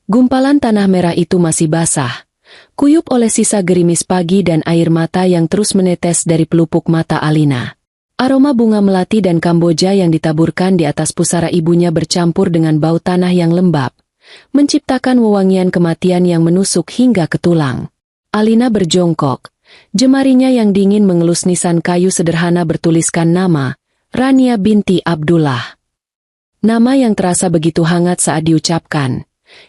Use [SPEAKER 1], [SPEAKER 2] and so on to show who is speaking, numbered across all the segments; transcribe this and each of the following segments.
[SPEAKER 1] Gumpalan tanah merah itu masih basah, kuyup oleh sisa gerimis pagi dan air mata yang terus menetes dari pelupuk mata Alina. Aroma bunga melati dan kamboja yang ditaburkan di atas pusara ibunya bercampur dengan bau tanah yang lembab, menciptakan wewangian kematian yang menusuk hingga ke tulang. Alina berjongkok, jemarinya yang dingin mengelus nisan kayu sederhana bertuliskan nama, Rania binti Abdullah. Nama yang terasa begitu hangat saat diucapkan,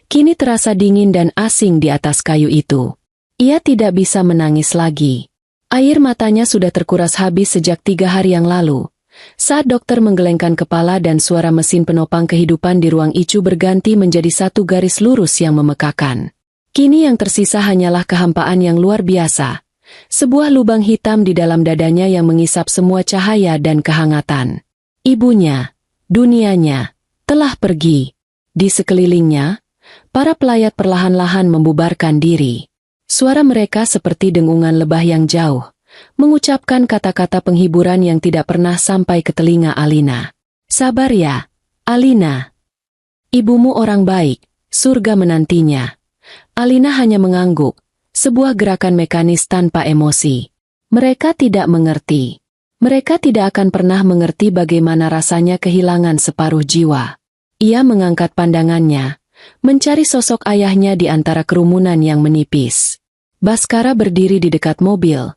[SPEAKER 1] kini terasa dingin dan asing di atas kayu itu. Ia tidak bisa menangis lagi. Air matanya sudah terkuras habis sejak 3 hari yang lalu, saat dokter menggelengkan kepala dan suara mesin penopang kehidupan di ruang ICU berganti menjadi satu garis lurus yang memekakan. Kini yang tersisa hanyalah kehampaan yang luar biasa. Sebuah lubang hitam di dalam dadanya yang mengisap semua cahaya dan kehangatan. Ibunya, dunianya, telah pergi. Di sekelilingnya, para pelayat perlahan-lahan membubarkan diri. Suara mereka seperti dengungan lebah yang jauh, mengucapkan kata-kata penghiburan yang tidak pernah sampai ke telinga Alina. Sabar ya, Alina. Ibumu orang baik, surga menantinya. Alina hanya mengangguk. Sebuah gerakan mekanis tanpa emosi. Mereka tidak mengerti. Mereka tidak akan pernah mengerti bagaimana rasanya kehilangan separuh jiwa. Ia mengangkat pandangannya, mencari sosok ayahnya di antara kerumunan yang menipis. Baskara berdiri di dekat mobil,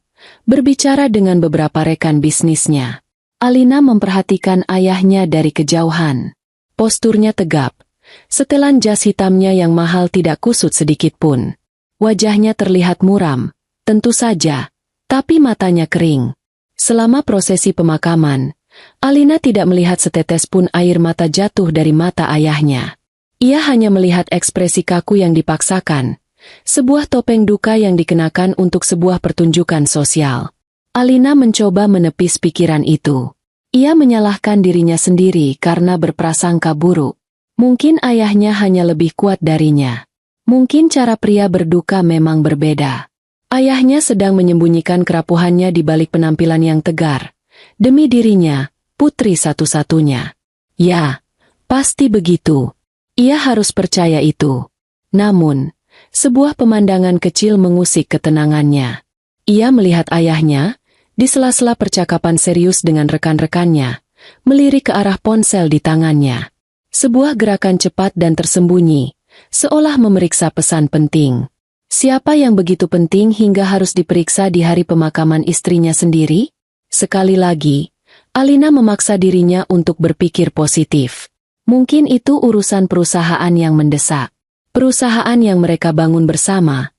[SPEAKER 1] berbicara dengan beberapa rekan bisnisnya. Alina memperhatikan ayahnya dari kejauhan. Posturnya tegap, setelan jas hitamnya yang mahal tidak kusut sedikit pun. Wajahnya terlihat muram, tentu saja, tapi matanya kering. Selama prosesi pemakaman, Alina tidak melihat setetes pun air mata jatuh dari mata ayahnya. Ia hanya melihat ekspresi kaku yang dipaksakan, sebuah topeng duka yang dikenakan untuk sebuah pertunjukan sosial. Alina mencoba menepis pikiran itu. Ia menyalahkan dirinya sendiri karena berprasangka buruk. Mungkin ayahnya hanya lebih kuat darinya. Mungkin cara pria berduka memang berbeda. Ayahnya sedang menyembunyikan kerapuhannya di balik penampilan yang tegar. Demi dirinya, putri satu-satunya. Ya, pasti begitu. Ia harus percaya itu. Namun, sebuah pemandangan kecil mengusik ketenangannya. Ia melihat ayahnya, di sela-sela percakapan serius dengan rekan-rekannya, melirik ke arah ponsel di tangannya. Sebuah gerakan cepat dan tersembunyi, seolah memeriksa pesan penting. Siapa yang begitu penting hingga harus diperiksa di hari pemakaman istrinya sendiri? Sekali lagi, Alina memaksa dirinya untuk berpikir positif. Mungkin itu urusan perusahaan yang mendesak. Perusahaan yang mereka bangun bersama.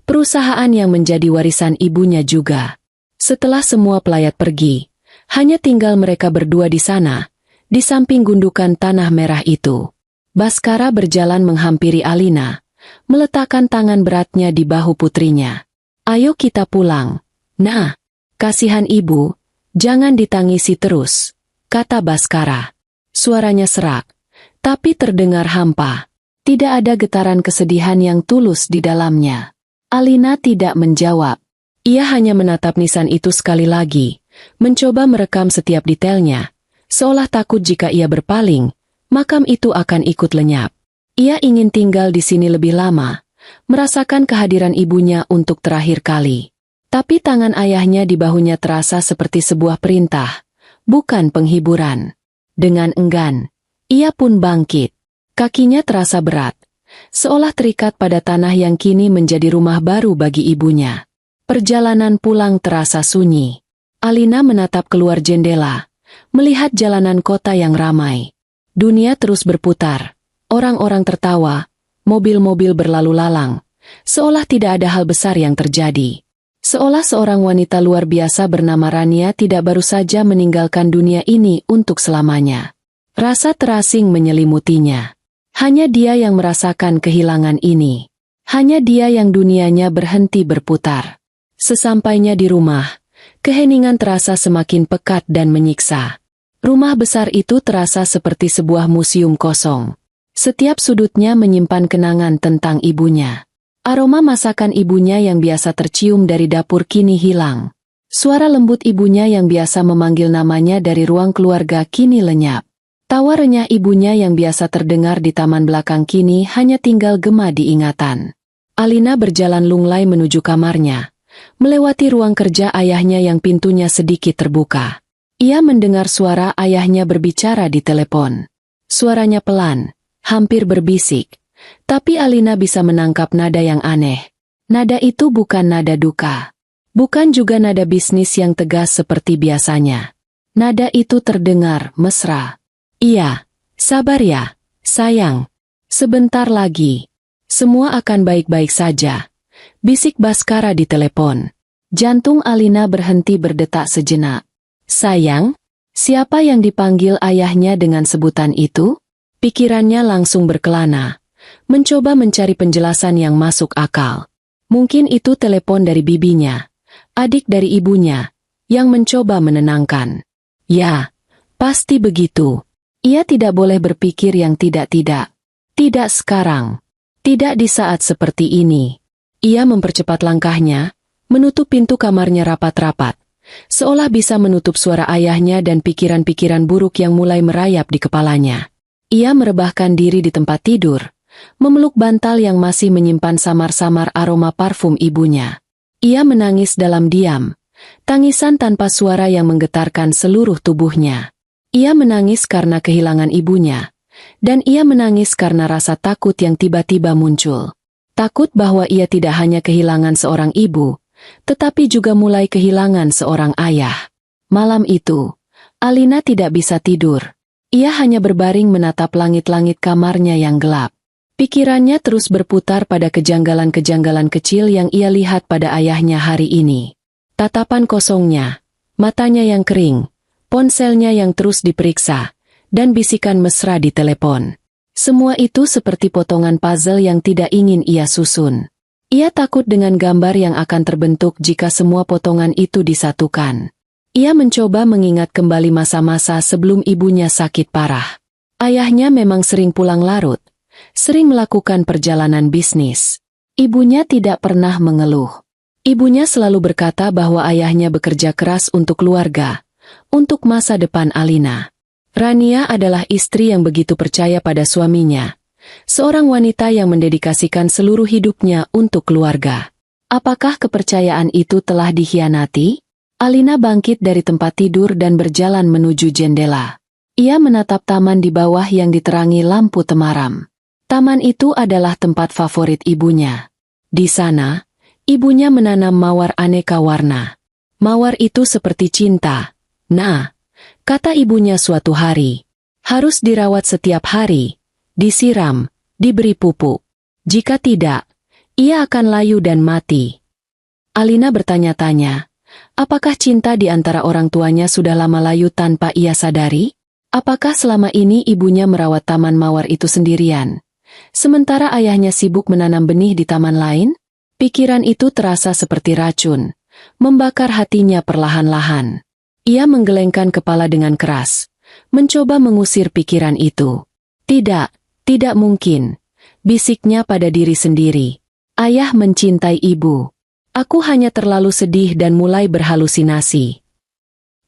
[SPEAKER 1] Perusahaan yang menjadi warisan ibunya juga. Setelah semua pelayat pergi, hanya tinggal mereka berdua di sana, di samping gundukan tanah merah itu. Baskara berjalan menghampiri Alina, meletakkan tangan beratnya di bahu putrinya. Ayo kita pulang. Nah, kasihan ibu, jangan ditangisi terus, kata Baskara. Suaranya serak, tapi terdengar hampa. Tidak ada getaran kesedihan yang tulus di dalamnya. Alina tidak menjawab. Ia hanya menatap nisan itu sekali lagi, mencoba merekam setiap detailnya, seolah takut jika ia berpaling, makam itu akan ikut lenyap. Ia ingin tinggal di sini lebih lama, merasakan kehadiran ibunya untuk terakhir kali. Tapi tangan ayahnya di bahunya terasa seperti sebuah perintah, bukan penghiburan. Dengan enggan, ia pun bangkit. Kakinya terasa berat, seolah terikat pada tanah yang kini menjadi rumah baru bagi ibunya. Perjalanan pulang terasa sunyi. Alina menatap keluar jendela, melihat jalanan kota yang ramai. Dunia terus berputar, orang-orang tertawa, mobil-mobil berlalu lalang, seolah tidak ada hal besar yang terjadi. Seolah seorang wanita luar biasa bernama Rania tidak baru saja meninggalkan dunia ini untuk selamanya. Rasa terasing menyelimutinya. Hanya dia yang merasakan kehilangan ini. Hanya dia yang dunianya berhenti berputar. Sesampainya di rumah, keheningan terasa semakin pekat dan menyiksa. Rumah besar itu terasa seperti sebuah museum kosong. Setiap sudutnya menyimpan kenangan tentang ibunya. Aroma masakan ibunya yang biasa tercium dari dapur kini hilang. Suara lembut ibunya yang biasa memanggil namanya dari ruang keluarga kini lenyap. Tawa renyah ibunya yang biasa terdengar di taman belakang kini hanya tinggal gema di ingatan. Alina berjalan lunglai menuju kamarnya, melewati ruang kerja ayahnya yang pintunya sedikit terbuka. Ia mendengar suara ayahnya berbicara di telepon. Suaranya pelan, hampir berbisik, tapi Alina bisa menangkap nada yang aneh. Nada itu bukan nada duka. Bukan juga nada bisnis yang tegas seperti biasanya. Nada itu terdengar mesra. Iya, sabar ya, sayang. Sebentar lagi. Semua akan baik-baik saja. Bisik Baskara di telepon. Jantung Alina berhenti berdetak sejenak. Sayang, siapa yang dipanggil ayahnya dengan sebutan itu? Pikirannya langsung berkelana. Mencoba mencari penjelasan yang masuk akal. Mungkin itu telepon dari bibinya, adik dari ibunya, yang mencoba menenangkan. Ya, pasti begitu. Ia tidak boleh berpikir yang tidak-tidak. Tidak sekarang. Tidak di saat seperti ini. Ia mempercepat langkahnya, menutup pintu kamarnya rapat-rapat, seolah bisa menutup suara ayahnya dan pikiran-pikiran buruk yang mulai merayap di kepalanya. Ia merebahkan diri di tempat tidur, memeluk bantal yang masih menyimpan samar-samar aroma parfum ibunya. Ia menangis dalam diam, tangisan tanpa suara yang menggetarkan seluruh tubuhnya. Ia menangis karena kehilangan ibunya, dan ia menangis karena rasa takut yang tiba-tiba muncul. Takut bahwa ia tidak hanya kehilangan seorang ibu, tetapi juga mulai kehilangan seorang ayah. Malam itu, Alina tidak bisa tidur. Ia hanya berbaring menatap langit-langit kamarnya yang gelap. Pikirannya terus berputar pada kejanggalan-kejanggalan kecil yang ia lihat pada ayahnya hari ini. Tatapan kosongnya, matanya yang kering, ponselnya yang terus diperiksa, dan bisikan mesra di telepon. Semua itu seperti potongan puzzle yang tidak ingin ia susun. Ia takut dengan gambar yang akan terbentuk jika semua potongan itu disatukan. Ia mencoba mengingat kembali masa-masa sebelum ibunya sakit parah. Ayahnya memang sering pulang larut, sering melakukan perjalanan bisnis. Ibunya tidak pernah mengeluh. Ibunya selalu berkata bahwa ayahnya bekerja keras untuk keluarga, untuk masa depan Alina. Rania adalah istri yang begitu percaya pada suaminya. Seorang wanita yang mendedikasikan seluruh hidupnya untuk keluarga. Apakah kepercayaan itu telah dikhianati? Alina bangkit dari tempat tidur dan berjalan menuju jendela. Ia menatap taman di bawah yang diterangi lampu temaram. Taman itu adalah tempat favorit ibunya. Di sana, ibunya menanam mawar aneka warna. Mawar itu seperti cinta. Nah, kata ibunya suatu hari, harus dirawat setiap hari, disiram, diberi pupuk. Jika tidak, ia akan layu dan mati. Alina bertanya-tanya, apakah cinta di antara orang tuanya sudah lama layu tanpa ia sadari? Apakah selama ini ibunya merawat taman mawar itu sendirian, sementara ayahnya sibuk menanam benih di taman lain? Pikiran itu terasa seperti racun, membakar hatinya perlahan-lahan. Ia menggelengkan kepala dengan keras, mencoba mengusir pikiran itu. Tidak mungkin, bisiknya pada diri sendiri. Ayah mencintai ibu. Aku hanya terlalu sedih dan mulai berhalusinasi.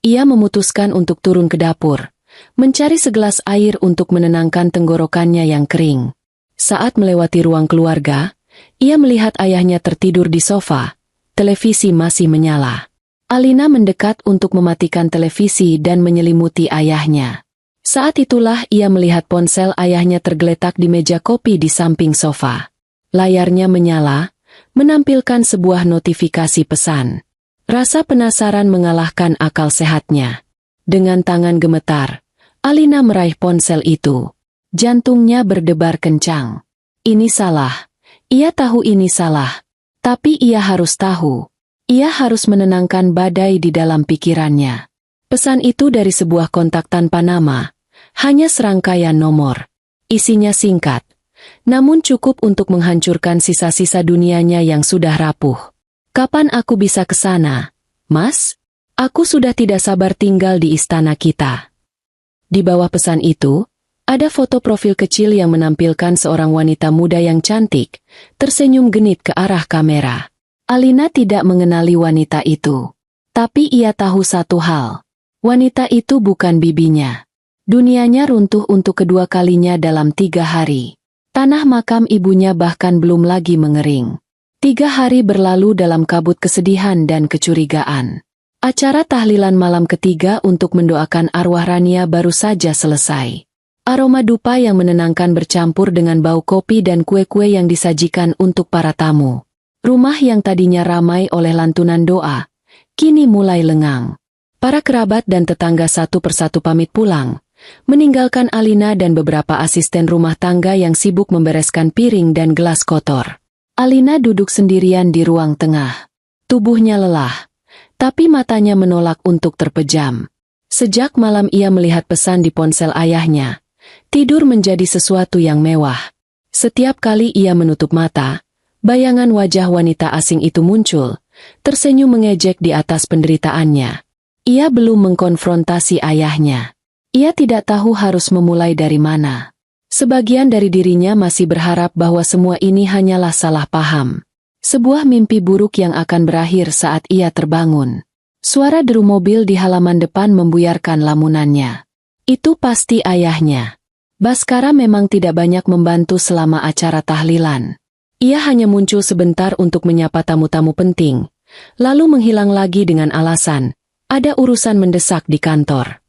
[SPEAKER 1] Ia memutuskan untuk turun ke dapur, mencari segelas air untuk menenangkan tenggorokannya yang kering. Saat melewati ruang keluarga, ia melihat ayahnya tertidur di sofa, televisi masih menyala. Alina mendekat untuk mematikan televisi dan menyelimuti ayahnya. Saat itulah ia melihat ponsel ayahnya tergeletak di meja kopi di samping sofa. Layarnya menyala, menampilkan sebuah notifikasi pesan. Rasa penasaran mengalahkan akal sehatnya. Dengan tangan gemetar, Alina meraih ponsel itu. Jantungnya berdebar kencang. Ini salah. Ia tahu ini salah. Tapi ia harus tahu. Ia harus menenangkan badai di dalam pikirannya. Pesan itu dari sebuah kontak tanpa nama, hanya serangkaian nomor. Isinya singkat, namun cukup untuk menghancurkan sisa-sisa dunianya yang sudah rapuh. Kapan aku bisa ke sana, Mas? Aku sudah tidak sabar tinggal di istana kita. Di bawah pesan itu, ada foto profil kecil yang menampilkan seorang wanita muda yang cantik, tersenyum genit ke arah kamera. Alina tidak mengenali wanita itu. Tapi ia tahu satu hal. Wanita itu bukan bibinya. Dunianya runtuh untuk kedua kalinya dalam 3 hari. Tanah makam ibunya bahkan belum lagi mengering. 3 hari berlalu dalam kabut kesedihan dan kecurigaan. Acara tahlilan malam ketiga untuk mendoakan arwah Rania baru saja selesai. Aroma dupa yang menenangkan bercampur dengan bau kopi dan kue-kue yang disajikan untuk para tamu. Rumah yang tadinya ramai oleh lantunan doa, kini mulai lengang. Para kerabat dan tetangga satu persatu pamit pulang, meninggalkan Alina dan beberapa asisten rumah tangga yang sibuk membereskan piring dan gelas kotor. Alina duduk sendirian di ruang tengah. Tubuhnya lelah, tapi matanya menolak untuk terpejam. Sejak malam ia melihat pesan di ponsel ayahnya. Tidur menjadi sesuatu yang mewah. Setiap kali ia menutup mata, bayangan wajah wanita asing itu muncul, tersenyum mengejek di atas penderitaannya. Ia belum mengkonfrontasi ayahnya. Ia tidak tahu harus memulai dari mana. Sebagian dari dirinya masih berharap bahwa semua ini hanyalah salah paham. Sebuah mimpi buruk yang akan berakhir saat ia terbangun. Suara deru mobil di halaman depan membuyarkan lamunannya. Itu pasti ayahnya. Baskara memang tidak banyak membantu selama acara tahlilan. Ia hanya muncul sebentar untuk menyapa tamu-tamu penting, lalu menghilang lagi dengan alasan, ada urusan mendesak di kantor.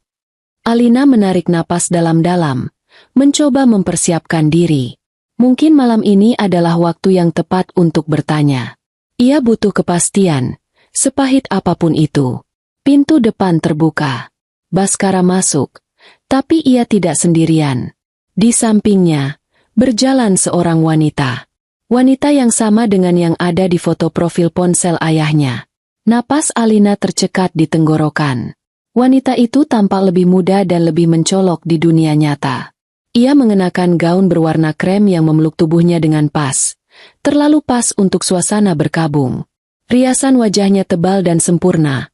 [SPEAKER 1] Alina menarik napas dalam-dalam, mencoba mempersiapkan diri. Mungkin malam ini adalah waktu yang tepat untuk bertanya. Ia butuh kepastian, sepahit apapun itu. Pintu depan terbuka. Baskara masuk, tapi ia tidak sendirian. Di sampingnya, berjalan seorang wanita. Wanita yang sama dengan yang ada di foto profil ponsel ayahnya. Napas Alina tercekat di tenggorokan. Wanita itu tampak lebih muda dan lebih mencolok di dunia nyata. Ia mengenakan gaun berwarna krem yang memeluk tubuhnya dengan pas. Terlalu pas untuk suasana berkabung. Riasan wajahnya tebal dan sempurna.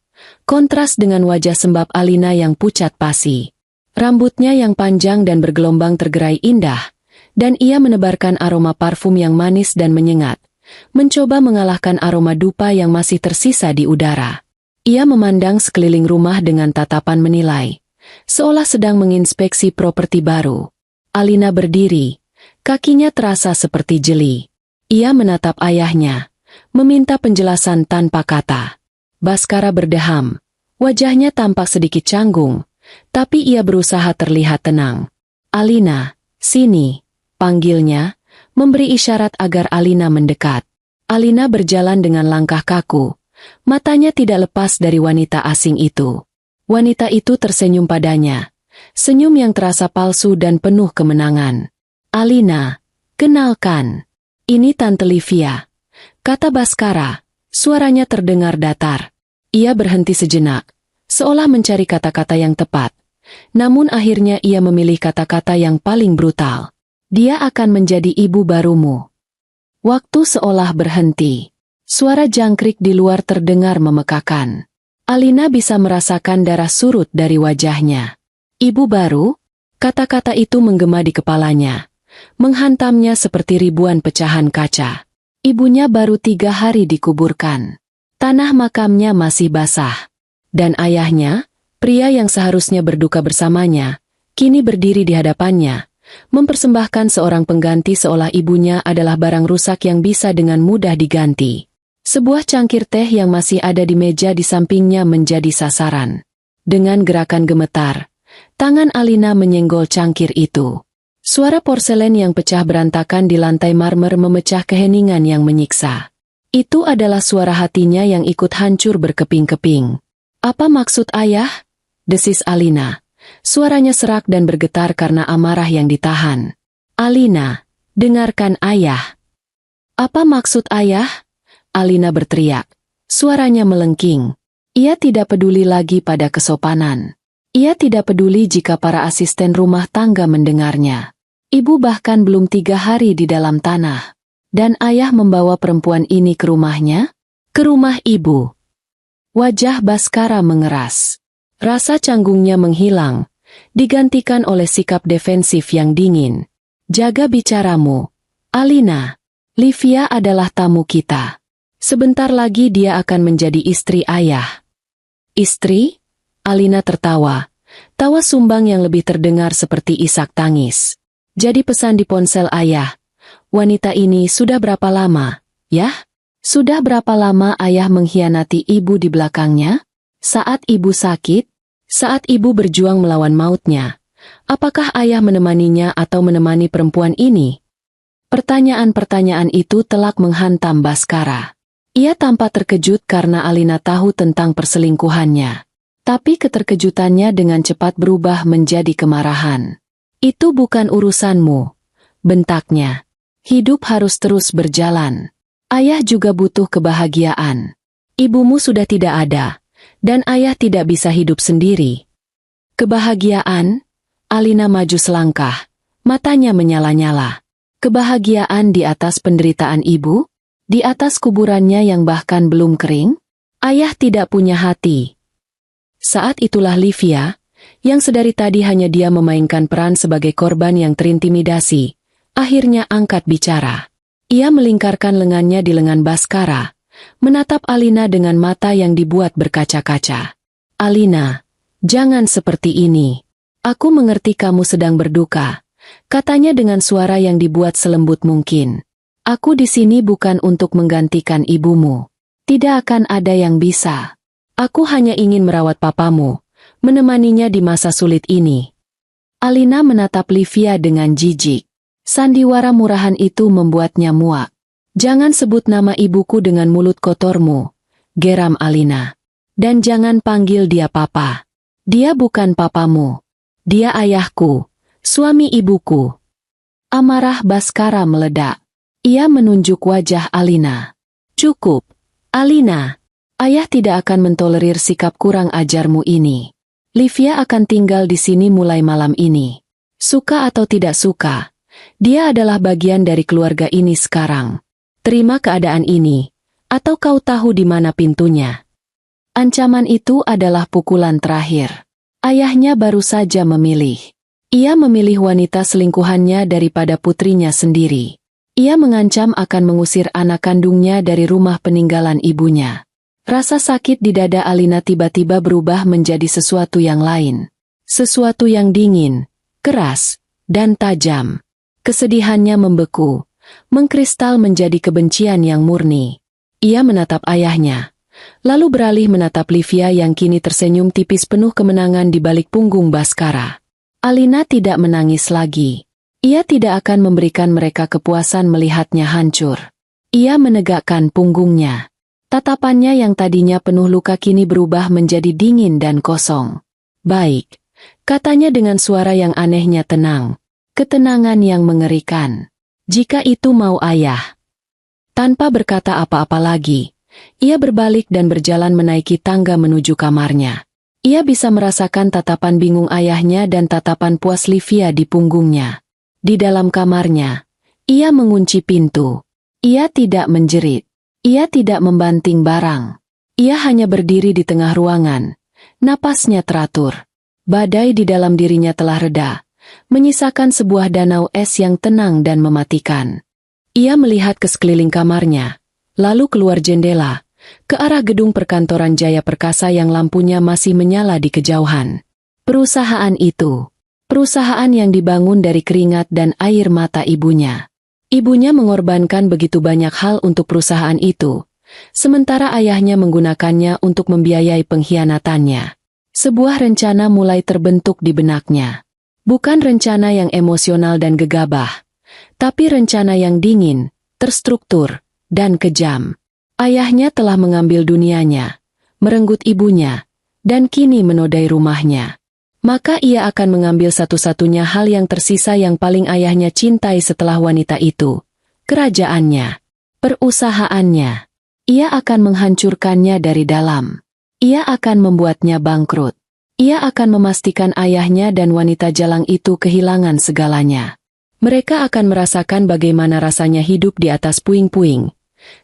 [SPEAKER 1] Kontras dengan wajah sembab Alina yang pucat pasi. Rambutnya yang panjang dan bergelombang tergerai indah, dan ia menebarkan aroma parfum yang manis dan menyengat, mencoba mengalahkan aroma dupa yang masih tersisa di udara. Ia memandang sekeliling rumah dengan tatapan menilai, seolah sedang menginspeksi properti baru. Alina berdiri, kakinya terasa seperti jeli. Ia menatap ayahnya, meminta penjelasan tanpa kata. Baskara berdeham, wajahnya tampak sedikit canggung, tapi ia berusaha terlihat tenang. Alina, sini, panggilnya, memberi isyarat agar Alina mendekat. Alina berjalan dengan langkah kaku, matanya tidak lepas dari wanita asing itu. Wanita itu tersenyum padanya, senyum yang terasa palsu dan penuh kemenangan. Alina, kenalkan, ini Tante Livia, kata Baskara, suaranya terdengar datar. Ia berhenti sejenak, seolah mencari kata-kata yang tepat. Namun akhirnya ia memilih kata-kata yang paling brutal. Dia akan menjadi ibu barumu. Waktu seolah berhenti. Suara jangkrik di luar terdengar memekakan. Alina bisa merasakan darah surut dari wajahnya. Ibu baru? Kata-kata itu menggema di kepalanya. Menghantamnya seperti ribuan pecahan kaca. Ibunya baru 3 hari dikuburkan. Tanah makamnya masih basah. Dan ayahnya, pria yang seharusnya berduka bersamanya, kini berdiri di hadapannya, mempersembahkan seorang pengganti seolah ibunya adalah barang rusak yang bisa dengan mudah diganti. Sebuah cangkir teh yang masih ada di meja di sampingnya menjadi sasaran. Dengan gerakan gemetar, tangan Alina menyenggol cangkir itu. Suara porselen yang pecah berantakan di lantai marmer memecah keheningan yang menyiksa. Itu adalah suara hatinya yang ikut hancur berkeping-keping. Apa maksud ayah? Desis Alina. Suaranya serak dan bergetar karena amarah yang ditahan. Alina, dengarkan ayah. Apa maksud ayah? Alina berteriak. Suaranya melengking. Ia tidak peduli lagi pada kesopanan. Ia tidak peduli jika para asisten rumah tangga mendengarnya. Ibu bahkan belum 3 hari di dalam tanah. Dan ayah membawa perempuan ini ke rumahnya? Ke rumah ibu. Wajah Baskara mengeras. Rasa canggungnya menghilang, digantikan oleh sikap defensif yang dingin. Jaga bicaramu. Alina, Livia adalah tamu kita. Sebentar lagi dia akan menjadi istri ayah. Istri? Alina tertawa, Tawa sumbang yang lebih terdengar seperti isak tangis. Jadi pesan di ponsel ayah. Wanita ini sudah berapa lama, ya? Sudah berapa lama ayah mengkhianati ibu di belakangnya? Saat ibu sakit? Saat ibu berjuang melawan mautnya? Apakah ayah menemaninya atau menemani perempuan ini? Pertanyaan-pertanyaan itu telak menghantam Baskara. Ia tampak terkejut karena Alina tahu tentang perselingkuhannya. Tapi keterkejutannya dengan cepat berubah menjadi kemarahan. Itu bukan urusanmu, bentaknya. Hidup harus terus berjalan. Ayah juga butuh kebahagiaan. Ibumu sudah tidak ada, dan ayah tidak bisa hidup sendiri. Kebahagiaan? Alina maju selangkah, matanya menyala-nyala. Kebahagiaan di atas penderitaan ibu? Di atas kuburannya yang bahkan belum kering? Ayah tidak punya hati. Saat itulah Livia, yang sedari tadi hanya dia memainkan peran sebagai korban yang terintimidasi, akhirnya angkat bicara. Ia melingkarkan lengannya di lengan Baskara, menatap Alina dengan mata yang dibuat berkaca-kaca. Alina, jangan seperti ini. Aku mengerti kamu sedang berduka, katanya dengan suara yang dibuat selembut mungkin. Aku di sini bukan untuk menggantikan ibumu. Tidak akan ada yang bisa. Aku hanya ingin merawat papamu, menemaninya di masa sulit ini. Alina menatap Livia dengan jijik. Sandiwara murahan itu membuatnya muak. Jangan sebut nama ibuku dengan mulut kotormu, geram Alina. Dan jangan panggil dia papa. Dia bukan papamu. Dia ayahku, suami ibuku. Amarah Baskara meledak. Ia menunjuk wajah Alina. Cukup, Alina. Ayah tidak akan mentolerir sikap kurang ajarmu ini. Livia akan tinggal di sini mulai malam ini. Suka atau tidak suka, dia adalah bagian dari keluarga ini sekarang. Terima keadaan ini, atau kau tahu di mana pintunya. Ancaman itu adalah pukulan terakhir. Ayahnya baru saja memilih. Ia memilih wanita selingkuhannya daripada putrinya sendiri. Ia mengancam akan mengusir anak kandungnya dari rumah peninggalan ibunya. Rasa sakit di dada Alina tiba-tiba berubah menjadi sesuatu yang lain. Sesuatu yang dingin, keras, dan tajam. Kesedihannya membeku, mengkristal menjadi kebencian yang murni. Ia menatap ayahnya, lalu beralih menatap Livia yang kini tersenyum tipis penuh kemenangan di balik punggung Baskara. Alina tidak menangis lagi. Ia tidak akan memberikan mereka kepuasan melihatnya hancur. Ia menegakkan punggungnya. Tatapannya yang tadinya penuh luka kini berubah menjadi dingin dan kosong. Baik, katanya dengan suara yang anehnya tenang. Ketenangan yang mengerikan. Jika itu mau ayah. Tanpa berkata apa-apa lagi, ia berbalik dan berjalan menaiki tangga menuju kamarnya. Ia bisa merasakan tatapan bingung ayahnya dan tatapan puas Livia di punggungnya. Di dalam kamarnya, ia mengunci pintu. Ia tidak menjerit. Ia tidak membanting barang. Ia hanya berdiri di tengah ruangan. Napasnya teratur. Badai di dalam dirinya telah reda, menyisakan sebuah danau es yang tenang dan mematikan. Ia melihat ke sekeliling kamarnya, lalu keluar jendela, ke arah gedung perkantoran Jaya Perkasa yang lampunya masih menyala di kejauhan. Perusahaan itu, perusahaan yang dibangun dari keringat dan air mata ibunya. Ibunya mengorbankan begitu banyak hal untuk perusahaan itu, sementara ayahnya menggunakannya untuk membiayai pengkhianatannya. Sebuah rencana mulai terbentuk di benaknya. Bukan rencana yang emosional dan gegabah, tapi rencana yang dingin, terstruktur, dan kejam. Ayahnya telah mengambil dunianya, merenggut ibunya, dan kini menodai rumahnya. Maka ia akan mengambil satu-satunya hal yang tersisa yang paling ayahnya cintai setelah wanita itu, kerajaannya, perusahaannya. Ia akan menghancurkannya dari dalam. Ia akan membuatnya bangkrut. Ia akan memastikan ayahnya dan wanita jalang itu kehilangan segalanya. Mereka akan merasakan bagaimana rasanya hidup di atas puing-puing,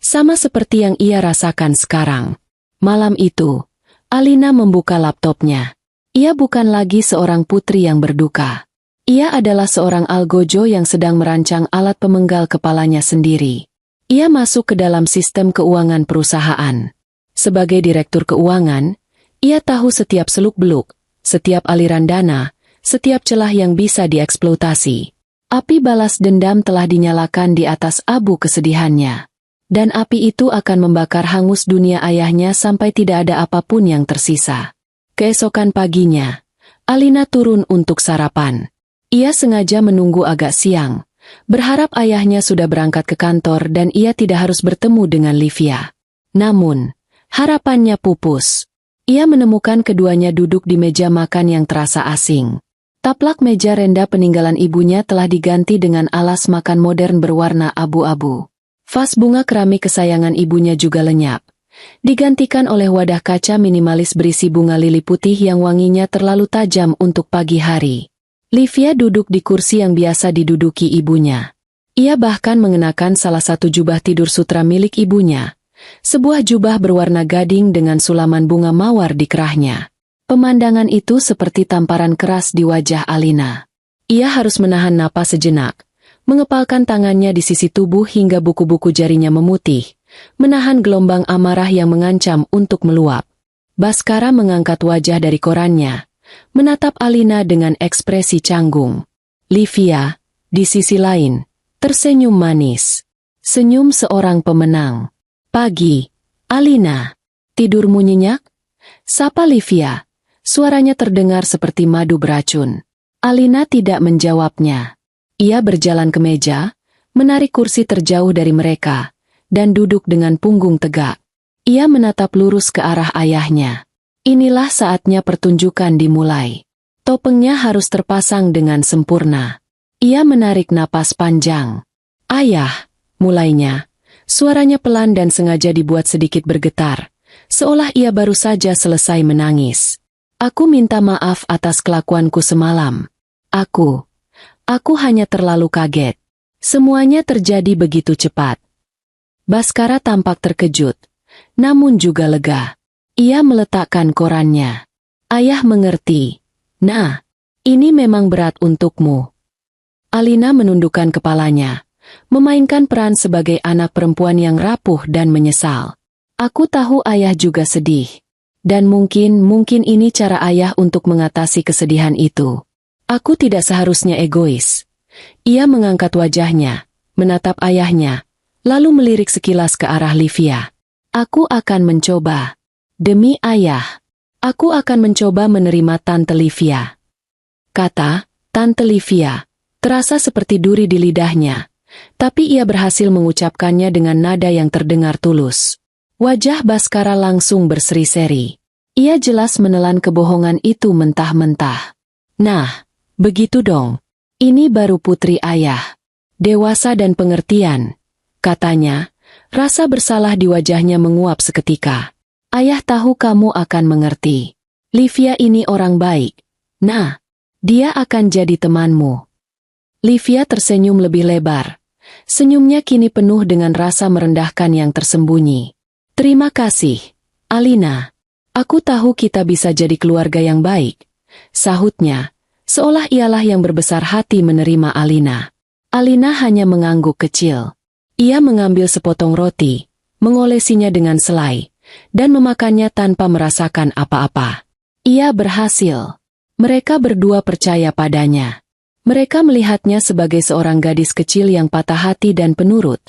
[SPEAKER 1] sama seperti yang ia rasakan sekarang. Malam itu, Alina membuka laptopnya. Ia bukan lagi seorang putri yang berduka. Ia adalah seorang algojo yang sedang merancang alat pemenggal kepalanya sendiri. Ia masuk ke dalam sistem keuangan perusahaan. Sebagai direktur keuangan, ia tahu setiap seluk-beluk, setiap aliran dana, setiap celah yang bisa dieksploitasi. Api balas dendam telah dinyalakan di atas abu kesedihannya. Dan api itu akan membakar hangus dunia ayahnya sampai tidak ada apapun yang tersisa. Keesokan paginya, Alina turun untuk sarapan. Ia sengaja menunggu agak siang, berharap ayahnya sudah berangkat ke kantor dan ia tidak harus bertemu dengan Livia. Namun, harapannya pupus. Ia menemukan keduanya duduk di meja makan yang terasa asing. Taplak meja renda peninggalan ibunya telah diganti dengan alas makan modern berwarna abu-abu. Vas bunga keramik kesayangan ibunya juga lenyap, digantikan oleh wadah kaca minimalis berisi bunga lili putih yang wanginya terlalu tajam untuk pagi hari. Livia duduk di kursi yang biasa diduduki ibunya. Ia bahkan mengenakan salah satu jubah tidur sutra milik ibunya, sebuah jubah berwarna gading dengan sulaman bunga mawar di kerahnya. Pemandangan itu seperti tamparan keras di wajah Alina. Ia harus menahan napas sejenak, mengepalkan tangannya di sisi tubuh hingga buku-buku jarinya memutih, menahan gelombang amarah yang mengancam untuk meluap. Baskara mengangkat wajah dari korannya, menatap Alina dengan ekspresi canggung. Livia, di sisi lain, tersenyum manis. Senyum seorang pemenang. Pagi, Alina. Tidurmu nyenyak? Sapa Livia. Suaranya terdengar seperti madu beracun. Alina tidak menjawabnya. Ia berjalan ke meja, menarik kursi terjauh dari mereka, dan duduk dengan punggung tegak. Ia menatap lurus ke arah ayahnya. Inilah saatnya pertunjukan dimulai. Topengnya harus terpasang dengan sempurna. Ia menarik napas panjang. Ayah, mulainya. Suaranya pelan dan sengaja dibuat sedikit bergetar, seolah ia baru saja selesai menangis. Aku minta maaf atas kelakuanku semalam. Aku hanya terlalu kaget. Semuanya terjadi begitu cepat. Baskara tampak terkejut, namun juga lega. Ia meletakkan korannya. Ayah mengerti. Nah, ini memang berat untukmu. Alina menundukkan kepalanya, memainkan peran sebagai anak perempuan yang rapuh dan menyesal. Aku tahu ayah juga sedih. Dan mungkin ini cara ayah untuk mengatasi kesedihan itu. Aku tidak seharusnya egois. Ia mengangkat wajahnya, menatap ayahnya, lalu melirik sekilas ke arah Livia. Aku akan mencoba. Demi ayah, aku akan mencoba menerima Tante Livia. Kata Tante Livia, terasa seperti duri di lidahnya, tapi ia berhasil mengucapkannya dengan nada yang terdengar tulus. Wajah Baskara langsung berseri-seri. Ia jelas menelan kebohongan itu mentah-mentah. Nah, begitu dong. Ini baru putri ayah. Dewasa dan pengertian, katanya. Rasa bersalah di wajahnya menguap seketika. Ayah tahu kamu akan mengerti. Livia ini orang baik. Nah, dia akan jadi temanmu. Livia tersenyum lebih lebar. Senyumnya kini penuh dengan rasa merendahkan yang tersembunyi. Terima kasih, Alina. Aku tahu kita bisa jadi keluarga yang baik, sahutnya, seolah ialah yang berbesar hati menerima Alina. Alina hanya mengangguk kecil. Ia mengambil sepotong roti, mengolesinya dengan selai, dan memakannya tanpa merasakan apa-apa. Ia berhasil. Mereka berdua percaya padanya. Mereka melihatnya sebagai seorang gadis kecil yang patah hati dan penurut,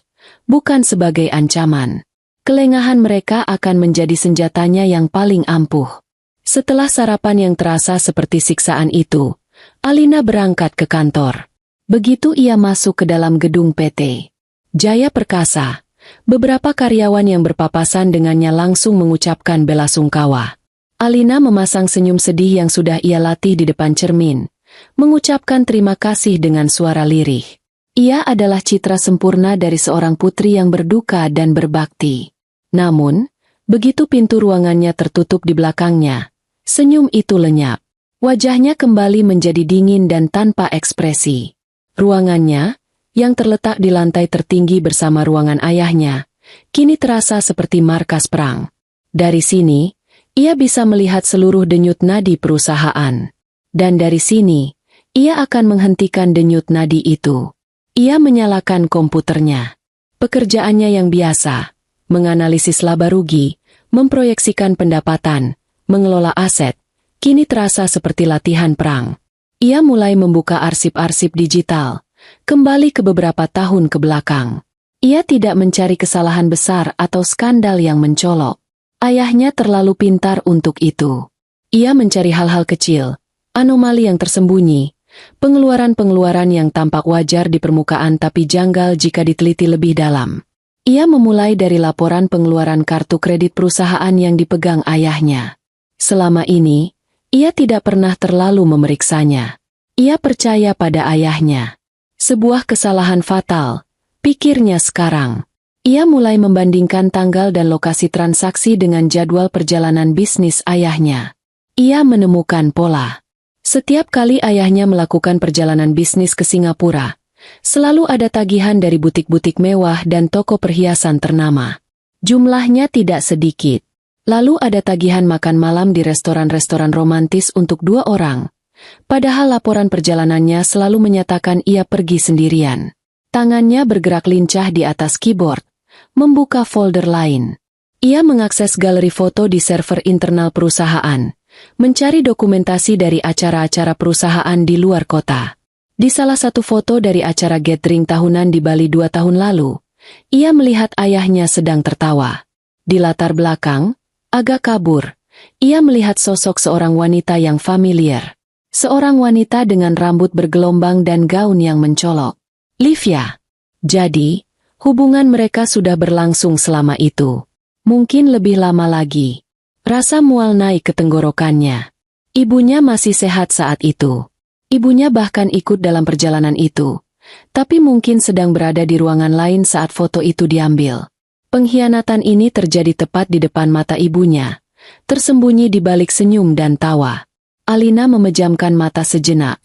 [SPEAKER 1] bukan sebagai ancaman. Kelengahan mereka akan menjadi senjatanya yang paling ampuh. Setelah sarapan yang terasa seperti siksaan itu, Alina berangkat ke kantor. Begitu ia masuk ke dalam gedung PT Jaya Perkasa, beberapa karyawan yang berpapasan dengannya langsung mengucapkan bela sungkawa. Alina memasang senyum sedih yang sudah ia latih di depan cermin, mengucapkan terima kasih dengan suara lirih. Ia adalah citra sempurna dari seorang putri yang berduka dan berbakti. Namun, begitu pintu ruangannya tertutup di belakangnya, senyum itu lenyap. Wajahnya kembali menjadi dingin dan tanpa ekspresi. Ruangannya, yang terletak di lantai tertinggi bersama ruangan ayahnya, kini terasa seperti markas perang. Dari sini, ia bisa melihat seluruh denyut nadi perusahaan. Dan dari sini, ia akan menghentikan denyut nadi itu. Ia menyalakan komputernya. Pekerjaannya yang biasa, menganalisis laba rugi, memproyeksikan pendapatan, mengelola aset, kini terasa seperti latihan perang. Ia mulai membuka arsip-arsip digital, kembali ke beberapa tahun ke belakang. Ia tidak mencari kesalahan besar atau skandal yang mencolok. Ayahnya terlalu pintar untuk itu. Ia mencari hal-hal kecil, anomali yang tersembunyi, pengeluaran-pengeluaran yang tampak wajar di permukaan tapi janggal jika diteliti lebih dalam. Ia memulai dari laporan pengeluaran kartu kredit perusahaan yang dipegang ayahnya. Selama ini, ia tidak pernah terlalu memeriksanya. Ia percaya pada ayahnya. Sebuah kesalahan fatal, pikirnya sekarang. Ia mulai membandingkan tanggal dan lokasi transaksi dengan jadwal perjalanan bisnis ayahnya. Ia menemukan pola. Setiap kali ayahnya melakukan perjalanan bisnis ke Singapura, selalu ada tagihan dari butik-butik mewah dan toko perhiasan ternama. Jumlahnya tidak sedikit. Lalu ada tagihan makan malam di restoran-restoran romantis untuk 2 orang. Padahal laporan perjalanannya selalu menyatakan ia pergi sendirian. Tangannya bergerak lincah di atas keyboard, membuka folder lain. Ia mengakses galeri foto di server internal perusahaan, mencari dokumentasi dari acara-acara perusahaan di luar kota. Di salah satu foto dari acara gathering tahunan di Bali 2 tahun lalu, ia melihat ayahnya sedang tertawa. Di latar belakang, agak kabur, ia melihat sosok seorang wanita yang familiar. Seorang wanita dengan rambut bergelombang dan gaun yang mencolok. Livia. Jadi, hubungan mereka sudah berlangsung selama itu. Mungkin lebih lama lagi. Rasa mual naik ke tenggorokannya. Ibunya masih sehat saat itu. Ibunya bahkan ikut dalam perjalanan itu. Tapi mungkin sedang berada di ruangan lain saat foto itu diambil. Pengkhianatan ini terjadi tepat di depan mata ibunya, tersembunyi di balik senyum dan tawa. Alina memejamkan mata sejenak,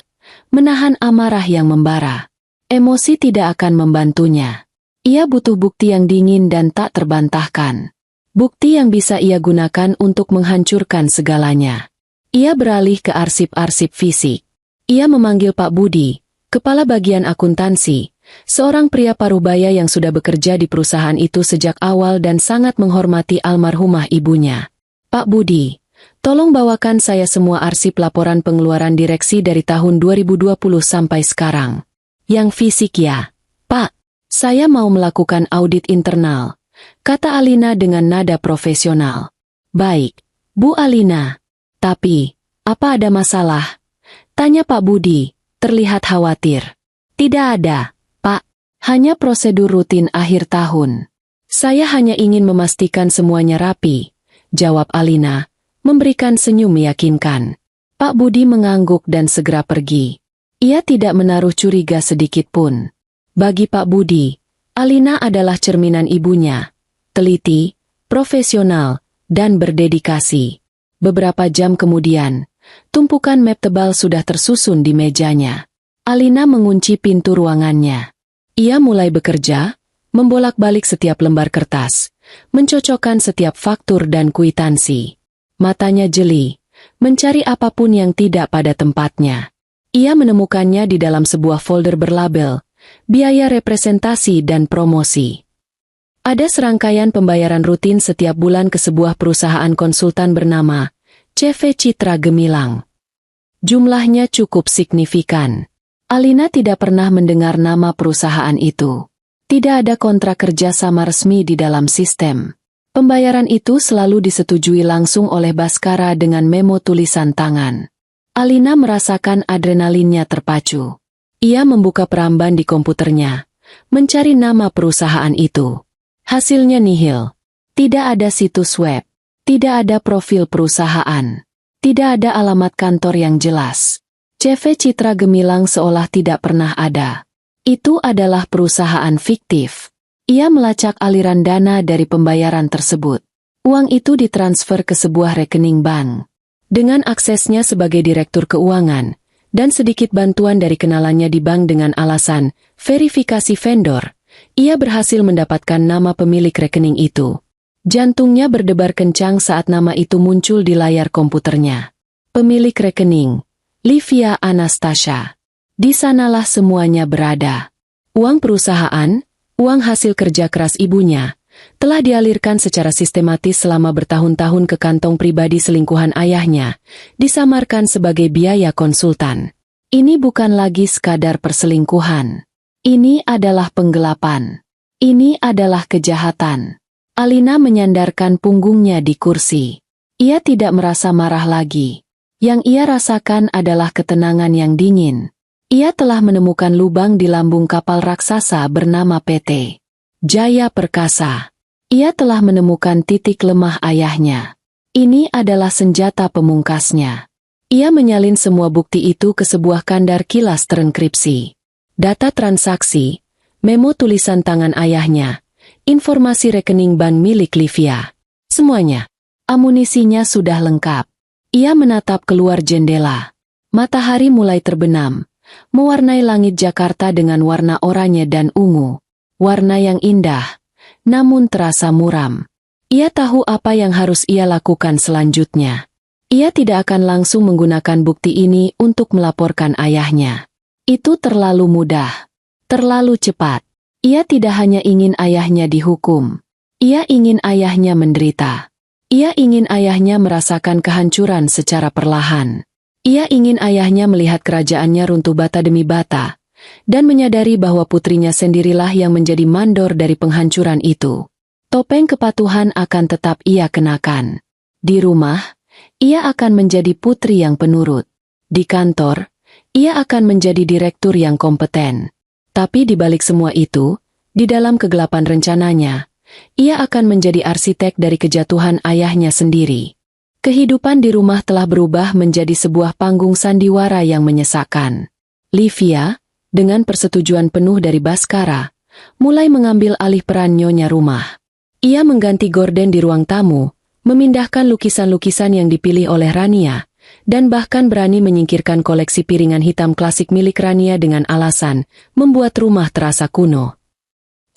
[SPEAKER 1] menahan amarah yang membara. Emosi tidak akan membantunya. Ia butuh bukti yang dingin dan tak terbantahkan. Bukti yang bisa ia gunakan untuk menghancurkan segalanya. Ia beralih ke arsip-arsip fisik. Ia memanggil Pak Budi, kepala bagian akuntansi, seorang pria parubaya yang sudah bekerja di perusahaan itu sejak awal dan sangat menghormati almarhumah ibunya. Pak Budi, tolong bawakan saya semua arsip laporan pengeluaran direksi dari tahun 2020 sampai sekarang. Yang fisik ya, Pak. Saya mau melakukan audit internal, kata Alina dengan nada profesional. Baik, Bu Alina. Tapi, apa ada masalah? Tanya Pak Budi, terlihat khawatir. Tidak ada, Pak. Hanya prosedur rutin akhir tahun. Saya hanya ingin memastikan semuanya rapi, jawab Alina, memberikan senyum meyakinkan. Pak Budi mengangguk dan segera pergi. Ia tidak menaruh curiga sedikit pun. Bagi Pak Budi, Alina adalah cerminan ibunya, teliti, profesional, dan berdedikasi. Beberapa jam kemudian, tumpukan map tebal sudah tersusun di mejanya. Alina mengunci pintu ruangannya. Ia mulai bekerja, membolak-balik setiap lembar kertas, mencocokkan setiap faktur dan kwitansi. Matanya jeli, mencari apapun yang tidak pada tempatnya. Ia menemukannya di dalam sebuah folder berlabel biaya representasi dan promosi. Ada serangkaian pembayaran rutin setiap bulan ke sebuah perusahaan konsultan bernama CV Citra Gemilang. Jumlahnya cukup signifikan. Alina tidak pernah mendengar nama perusahaan itu. Tidak ada kontrak kerja sama resmi di dalam sistem. Pembayaran itu selalu disetujui langsung oleh Baskara dengan memo tulisan tangan. Alina merasakan adrenalinnya terpacu. Ia membuka peramban di komputernya, mencari nama perusahaan itu. Hasilnya nihil. Tidak ada situs web. Tidak ada profil perusahaan. Tidak ada alamat kantor yang jelas. CV Citra Gemilang seolah tidak pernah ada. Itu adalah perusahaan fiktif. Ia melacak aliran dana dari pembayaran tersebut. Uang itu ditransfer ke sebuah rekening bank. Dengan aksesnya sebagai direktur keuangan, dan sedikit bantuan dari kenalannya di bank dengan alasan verifikasi vendor, ia berhasil mendapatkan nama pemilik rekening itu. Jantungnya berdebar kencang saat nama itu muncul di layar komputernya. Pemilik rekening, Livia Anastasia. Di sanalah semuanya berada. Uang perusahaan, uang hasil kerja keras ibunya, telah dialirkan secara sistematis selama bertahun-tahun ke kantong pribadi selingkuhan ayahnya, disamarkan sebagai biaya konsultan. Ini bukan lagi sekadar perselingkuhan. Ini adalah penggelapan. Ini adalah kejahatan. Alina menyandarkan punggungnya di kursi. Ia tidak merasa marah lagi. Yang ia rasakan adalah ketenangan yang dingin. Ia telah menemukan lubang di lambung kapal raksasa bernama PT Jaya Perkasa. Ia telah menemukan titik lemah ayahnya. Ini adalah senjata pemungkasnya. Ia menyalin semua bukti itu ke sebuah kandar kilas terenkripsi. Data transaksi, memo tulisan tangan ayahnya, informasi rekening bank milik Livia. Semuanya. Amunisinya sudah lengkap. Ia menatap keluar jendela. Matahari mulai terbenam, mewarnai langit Jakarta dengan warna oranye dan ungu. Warna yang indah, namun terasa muram. Ia tahu apa yang harus ia lakukan selanjutnya. Ia tidak akan langsung menggunakan bukti ini untuk melaporkan ayahnya. Itu terlalu mudah, terlalu cepat. Ia tidak hanya ingin ayahnya dihukum. Ia ingin ayahnya menderita. Ia ingin ayahnya merasakan kehancuran secara perlahan. Ia ingin ayahnya melihat kerajaannya runtuh bata demi bata, dan menyadari bahwa putrinya sendirilah yang menjadi mandor dari penghancuran itu. Topeng kepatuhan akan tetap ia kenakan. Di rumah, ia akan menjadi putri yang penurut. Di kantor, ia akan menjadi direktur yang kompeten. Tapi di balik semua itu, di dalam kegelapan rencananya, ia akan menjadi arsitek dari kejatuhan ayahnya sendiri. Kehidupan di rumah telah berubah menjadi sebuah panggung sandiwara yang menyesakkan. Livia, dengan persetujuan penuh dari Baskara, mulai mengambil alih peran nyonya rumah. Ia mengganti gorden di ruang tamu, memindahkan lukisan-lukisan yang dipilih oleh Rania, dan bahkan berani menyingkirkan koleksi piringan hitam klasik milik Rania dengan alasan membuat rumah terasa kuno.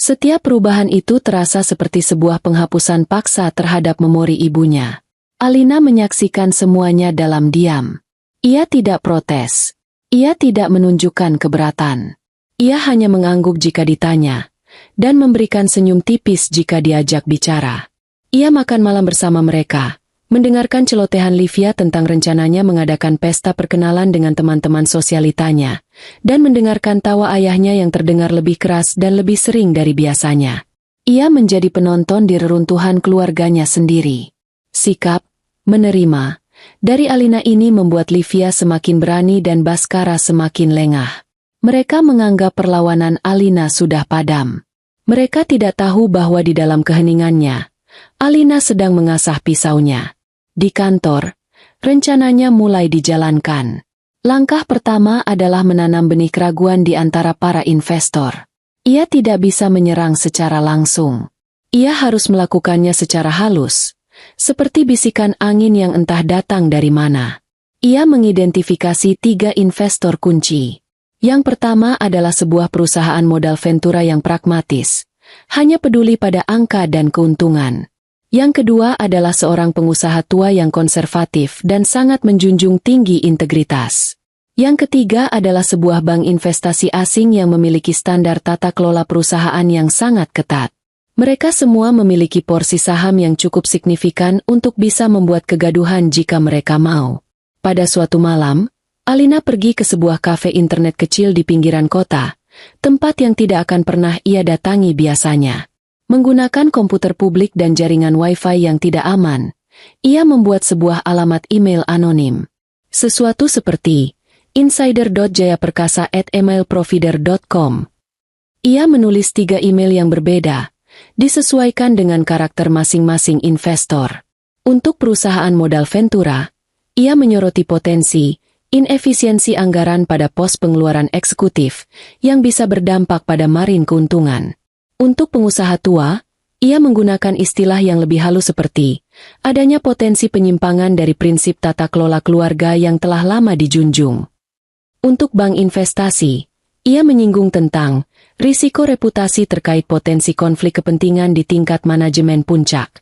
[SPEAKER 1] Setiap perubahan itu terasa seperti sebuah penghapusan paksa terhadap memori ibunya. Alina menyaksikan semuanya dalam diam. Ia tidak protes. Ia tidak menunjukkan keberatan. Ia hanya mengangguk jika ditanya, dan memberikan senyum tipis jika diajak bicara. Ia makan malam bersama mereka, mendengarkan celotehan Livia tentang rencananya mengadakan pesta perkenalan dengan teman-teman sosialitanya, dan mendengarkan tawa ayahnya yang terdengar lebih keras dan lebih sering dari biasanya. Ia menjadi penonton di reruntuhan keluarganya sendiri. Sikap, menerima, dari Alina ini membuat Livia semakin berani dan Baskara semakin lengah. Mereka menganggap perlawanan Alina sudah padam. Mereka tidak tahu bahwa di dalam keheningannya, Alina sedang mengasah pisaunya. Di kantor, rencananya mulai dijalankan. Langkah pertama adalah menanam benih keraguan di antara para investor. Ia tidak bisa menyerang secara langsung. Ia harus melakukannya secara halus, seperti bisikan angin yang entah datang dari mana. Ia mengidentifikasi 3 investor kunci. Yang pertama adalah sebuah perusahaan modal ventura yang pragmatis, hanya peduli pada angka dan keuntungan. Yang kedua adalah seorang pengusaha tua yang konservatif dan sangat menjunjung tinggi integritas. Yang ketiga adalah sebuah bank investasi asing yang memiliki standar tata kelola perusahaan yang sangat ketat. Mereka semua memiliki porsi saham yang cukup signifikan untuk bisa membuat kegaduhan jika mereka mau. Pada suatu malam, Alina pergi ke sebuah kafe internet kecil di pinggiran kota, tempat yang tidak akan pernah ia datangi biasanya. Menggunakan komputer publik dan jaringan Wi-Fi yang tidak aman, ia membuat sebuah alamat email anonim. Sesuatu seperti insider.jayaperkasa@emailprovider.com. Ia menulis 3 email yang berbeda, disesuaikan dengan karakter masing-masing investor. Untuk perusahaan modal ventura, ia menyoroti potensi, inefisiensi anggaran pada pos pengeluaran eksekutif, yang bisa berdampak pada margin keuntungan. Untuk pengusaha tua, ia menggunakan istilah yang lebih halus seperti adanya potensi penyimpangan dari prinsip tata kelola keluarga yang telah lama dijunjung. Untuk bank investasi, ia menyinggung tentang risiko reputasi terkait potensi konflik kepentingan di tingkat manajemen puncak.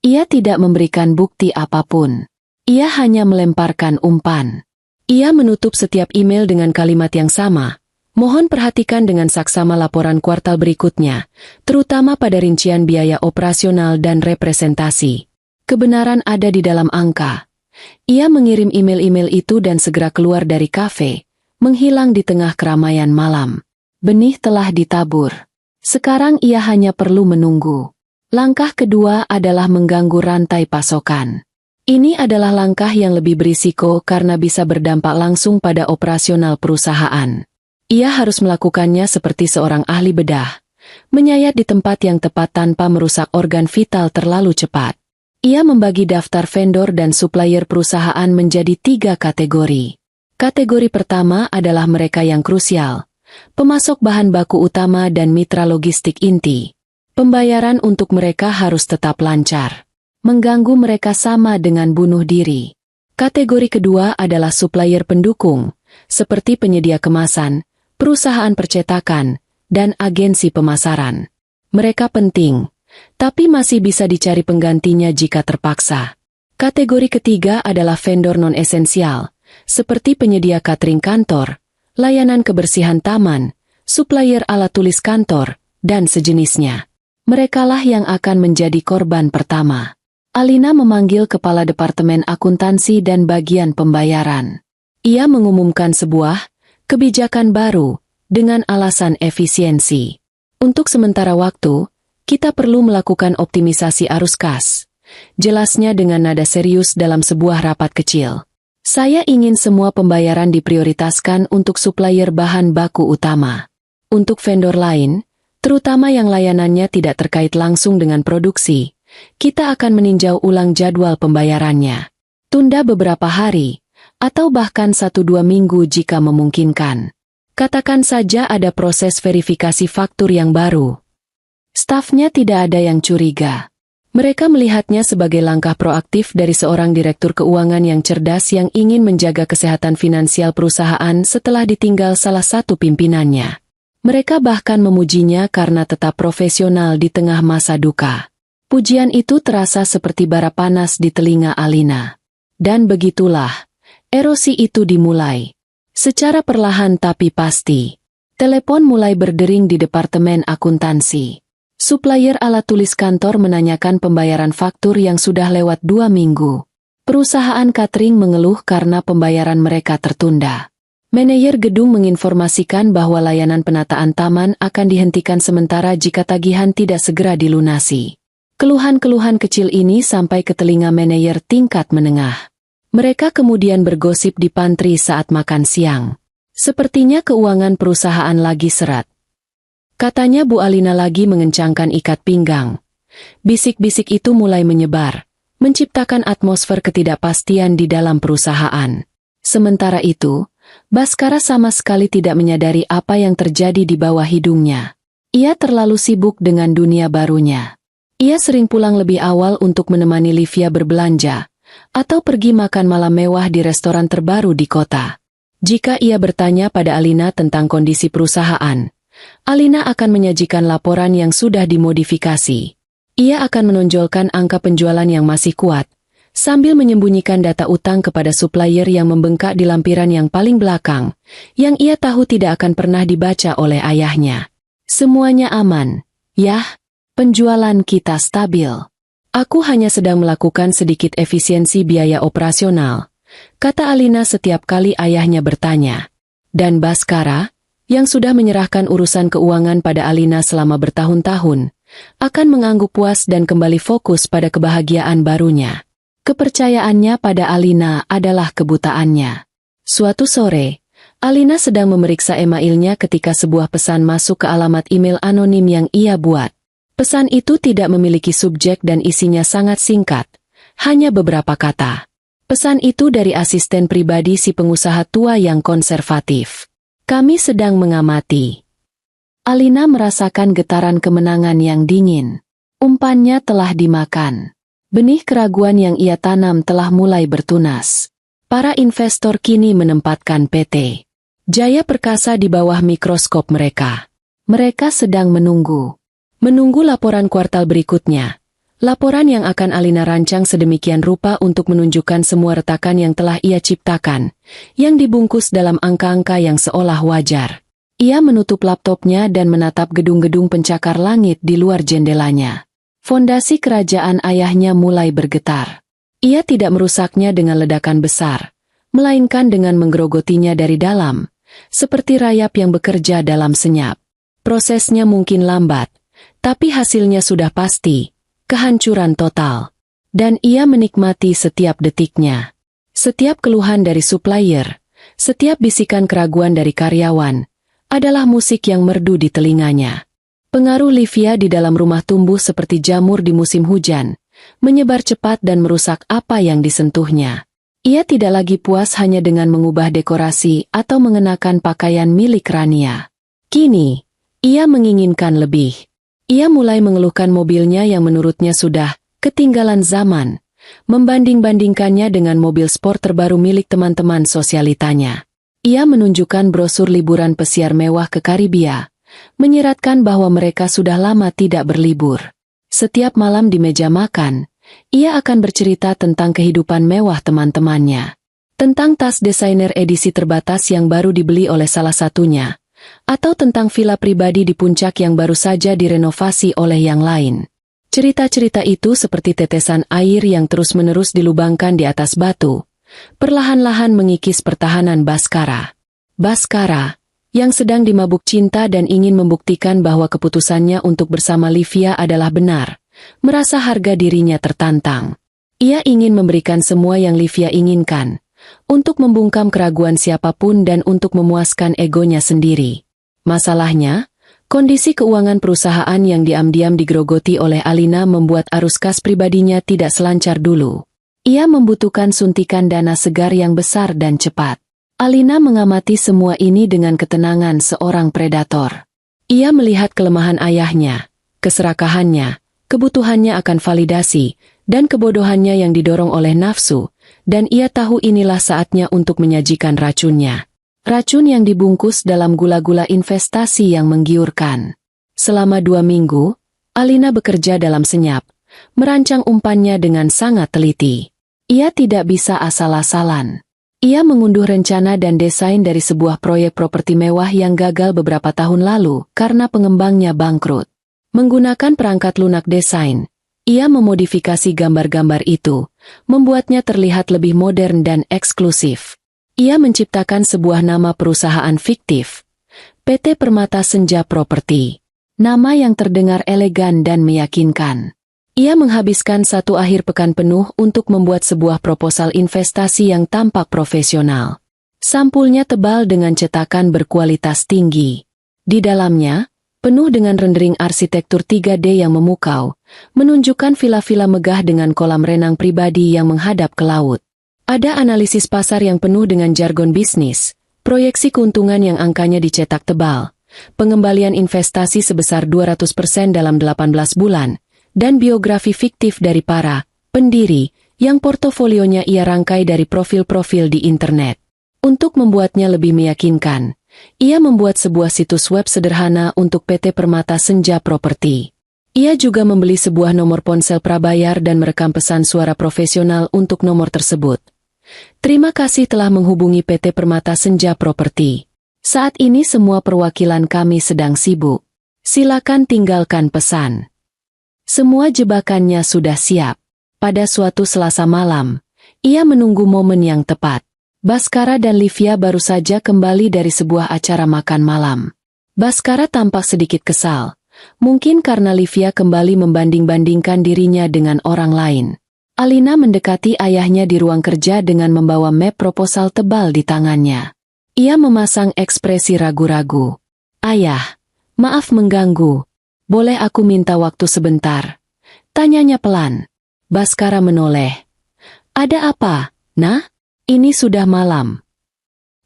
[SPEAKER 1] Ia tidak memberikan bukti apapun. Ia hanya melemparkan umpan. Ia menutup setiap email dengan kalimat yang sama, Mohon perhatikan dengan saksama laporan kuartal berikutnya, terutama pada rincian biaya operasional dan representasi. Kebenaran ada di dalam angka. Ia mengirim email-email itu dan segera keluar dari kafe, menghilang di tengah keramaian malam. Benih telah ditabur. Sekarang ia hanya perlu menunggu. Langkah kedua adalah mengganggu rantai pasokan. Ini adalah langkah yang lebih berisiko karena bisa berdampak langsung pada operasional perusahaan. Ia harus melakukannya seperti seorang ahli bedah, menyayat di tempat yang tepat tanpa merusak organ vital terlalu cepat. Ia membagi daftar vendor dan supplier perusahaan menjadi 3 kategori. Kategori pertama adalah mereka yang krusial, pemasok bahan baku utama dan mitra logistik inti. Pembayaran untuk mereka harus tetap lancar. Mengganggu mereka sama dengan bunuh diri. Kategori kedua adalah supplier pendukung, seperti penyedia kemasan, perusahaan percetakan, dan agensi pemasaran. Mereka penting, tapi masih bisa dicari penggantinya jika terpaksa. Kategori ketiga adalah vendor non-esensial, seperti penyedia catering kantor, layanan kebersihan taman, supplier alat tulis kantor, dan sejenisnya. Merekalah yang akan menjadi korban pertama. Alina memanggil kepala departemen akuntansi dan bagian pembayaran. Ia mengumumkan sebuah kebijakan baru, dengan alasan efisiensi. Untuk sementara waktu, kita perlu melakukan optimisasi arus kas. Jelasnya dengan nada serius dalam sebuah rapat kecil. Saya ingin semua pembayaran diprioritaskan untuk supplier bahan baku utama. Untuk vendor lain, terutama yang layanannya tidak terkait langsung dengan produksi, kita akan meninjau ulang jadwal pembayarannya. Tunda beberapa hari, atau bahkan 1-2 minggu jika memungkinkan. Katakan saja ada proses verifikasi faktur yang baru. Stafnya tidak ada yang curiga. Mereka melihatnya sebagai langkah proaktif dari seorang direktur keuangan yang cerdas yang ingin menjaga kesehatan finansial perusahaan setelah ditinggal salah satu pimpinannya. Mereka bahkan memujinya karena tetap profesional di tengah masa duka. Pujian itu terasa seperti bara panas di telinga Alina. Dan begitulah, erosi itu dimulai. Secara perlahan tapi pasti. Telepon mulai berdering di departemen akuntansi. Supplier alat tulis kantor menanyakan pembayaran faktur yang sudah lewat 2 minggu. Perusahaan catering mengeluh karena pembayaran mereka tertunda. Manajer gedung menginformasikan bahwa layanan penataan taman akan dihentikan sementara jika tagihan tidak segera dilunasi. Keluhan-keluhan kecil ini sampai ke telinga manajer tingkat menengah. Mereka kemudian bergosip di pantry saat makan siang. Sepertinya keuangan perusahaan lagi seret. Katanya Bu Alina lagi mengencangkan ikat pinggang. Bisik-bisik itu mulai menyebar, menciptakan atmosfer ketidakpastian di dalam perusahaan. Sementara itu, Baskara sama sekali tidak menyadari apa yang terjadi di bawah hidungnya. Ia terlalu sibuk dengan dunia barunya. Ia sering pulang lebih awal untuk menemani Livia berbelanja, atau pergi makan malam mewah di restoran terbaru di kota. Jika ia bertanya pada Alina tentang kondisi perusahaan, Alina akan menyajikan laporan yang sudah dimodifikasi. Ia akan menonjolkan angka penjualan yang masih kuat, sambil menyembunyikan data utang kepada supplier yang membengkak di lampiran yang paling belakang, yang ia tahu tidak akan pernah dibaca oleh ayahnya. Semuanya aman, yah, penjualan kita stabil. Aku hanya sedang melakukan sedikit efisiensi biaya operasional, kata Alina setiap kali ayahnya bertanya. Dan Baskara, yang sudah menyerahkan urusan keuangan pada Alina selama bertahun-tahun, akan mengangguk puas dan kembali fokus pada kebahagiaan barunya. Kepercayaannya pada Alina adalah kebutaannya. Suatu sore, Alina sedang memeriksa emailnya ketika sebuah pesan masuk ke alamat email anonim yang ia buat. Pesan itu tidak memiliki subjek dan isinya sangat singkat, hanya beberapa kata. Pesan itu dari asisten pribadi si pengusaha tua yang konservatif. Kami sedang mengamati. Alina merasakan getaran kemenangan yang dingin. Umpannya telah dimakan. Benih keraguan yang ia tanam telah mulai bertunas. Para investor kini menempatkan PT Jaya Perkasa di bawah mikroskop mereka. Mereka sedang menunggu laporan kuartal berikutnya. Laporan yang akan Alina rancang sedemikian rupa untuk menunjukkan semua retakan yang telah ia ciptakan, yang dibungkus dalam angka-angka yang seolah wajar. Ia menutup laptopnya dan menatap gedung-gedung pencakar langit di luar jendelanya. Fondasi kerajaan ayahnya mulai bergetar. Ia tidak merusaknya dengan ledakan besar, melainkan dengan menggerogotinya dari dalam, seperti rayap yang bekerja dalam senyap. Prosesnya mungkin lambat, tapi hasilnya sudah pasti, kehancuran total. Dan ia menikmati setiap detiknya. Setiap keluhan dari supplier, setiap bisikan keraguan dari karyawan, adalah musik yang merdu di telinganya. Pengaruh Livia di dalam rumah tumbuh seperti jamur di musim hujan, menyebar cepat dan merusak apa yang disentuhnya. Ia tidak lagi puas hanya dengan mengubah dekorasi atau mengenakan pakaian milik Rania. Kini, ia menginginkan lebih. Ia mulai mengeluhkan mobilnya yang menurutnya sudah ketinggalan zaman, membanding-bandingkannya dengan mobil sport terbaru milik teman-teman sosialitanya. Ia menunjukkan brosur liburan pesiar mewah ke Karibia, menyiratkan bahwa mereka sudah lama tidak berlibur. Setiap malam di meja makan, ia akan bercerita tentang kehidupan mewah teman-temannya. Tentang tas desainer edisi terbatas yang baru dibeli oleh salah satunya, atau tentang villa pribadi di puncak yang baru saja direnovasi oleh yang lain. Cerita-cerita itu seperti tetesan air yang terus-menerus dilubangkan di atas batu, perlahan-lahan mengikis pertahanan Baskara. Baskara, yang sedang dimabuk cinta dan ingin membuktikan bahwa keputusannya untuk bersama Livia adalah benar, merasa harga dirinya tertantang. Ia ingin memberikan semua yang Livia inginkan, untuk membungkam keraguan siapapun dan untuk memuaskan egonya sendiri. Masalahnya, kondisi keuangan perusahaan yang diam-diam digerogoti oleh Alina membuat arus kas pribadinya tidak selancar dulu. Ia membutuhkan suntikan dana segar yang besar dan cepat. Alina mengamati semua ini dengan ketenangan seorang predator. Ia melihat kelemahan ayahnya, keserakahannya, kebutuhannya akan validasi, dan kebodohannya yang didorong oleh nafsu, dan ia tahu inilah saatnya untuk menyajikan racunnya. Racun yang dibungkus dalam gula-gula investasi yang menggiurkan. Selama 2 minggu, Alina bekerja dalam senyap, merancang umpannya dengan sangat teliti. Ia tidak bisa asal-asalan. Ia mengunduh rencana dan desain dari sebuah proyek properti mewah yang gagal beberapa tahun lalu karena pengembangnya bangkrut. Menggunakan perangkat lunak desain, ia memodifikasi gambar-gambar itu, membuatnya terlihat lebih modern dan eksklusif. Ia menciptakan sebuah nama perusahaan fiktif, PT Permata Senja Properti. Nama yang terdengar elegan dan meyakinkan. Ia menghabiskan 1 akhir pekan penuh untuk membuat sebuah proposal investasi yang tampak profesional. Sampulnya tebal dengan cetakan berkualitas tinggi. Di dalamnya, penuh dengan rendering arsitektur 3D yang memukau, menunjukkan villa-villa megah dengan kolam renang pribadi yang menghadap ke laut. Ada analisis pasar yang penuh dengan jargon bisnis, proyeksi keuntungan yang angkanya dicetak tebal, pengembalian investasi sebesar 200% dalam 18 bulan, dan biografi fiktif dari para pendiri yang portofolionya ia rangkai dari profil-profil di internet. Untuk membuatnya lebih meyakinkan, ia membuat sebuah situs web sederhana untuk PT Permata Senja Properti. Ia juga membeli sebuah nomor ponsel prabayar dan merekam pesan suara profesional untuk nomor tersebut. Terima kasih telah menghubungi PT Permata Senja Properti. Saat ini semua perwakilan kami sedang sibuk. Silakan tinggalkan pesan. Semua jebakannya sudah siap. Pada suatu Selasa malam, ia menunggu momen yang tepat. Baskara dan Livia baru saja kembali dari sebuah acara makan malam. Baskara tampak sedikit kesal, mungkin karena Livia kembali membanding-bandingkan dirinya dengan orang lain. Alina mendekati ayahnya di ruang kerja dengan membawa map proposal tebal di tangannya. Ia memasang ekspresi ragu-ragu. "Ayah, maaf mengganggu. Boleh aku minta waktu sebentar?" tanyanya pelan. Baskara menoleh. "Ada apa, Nah? Ini sudah malam."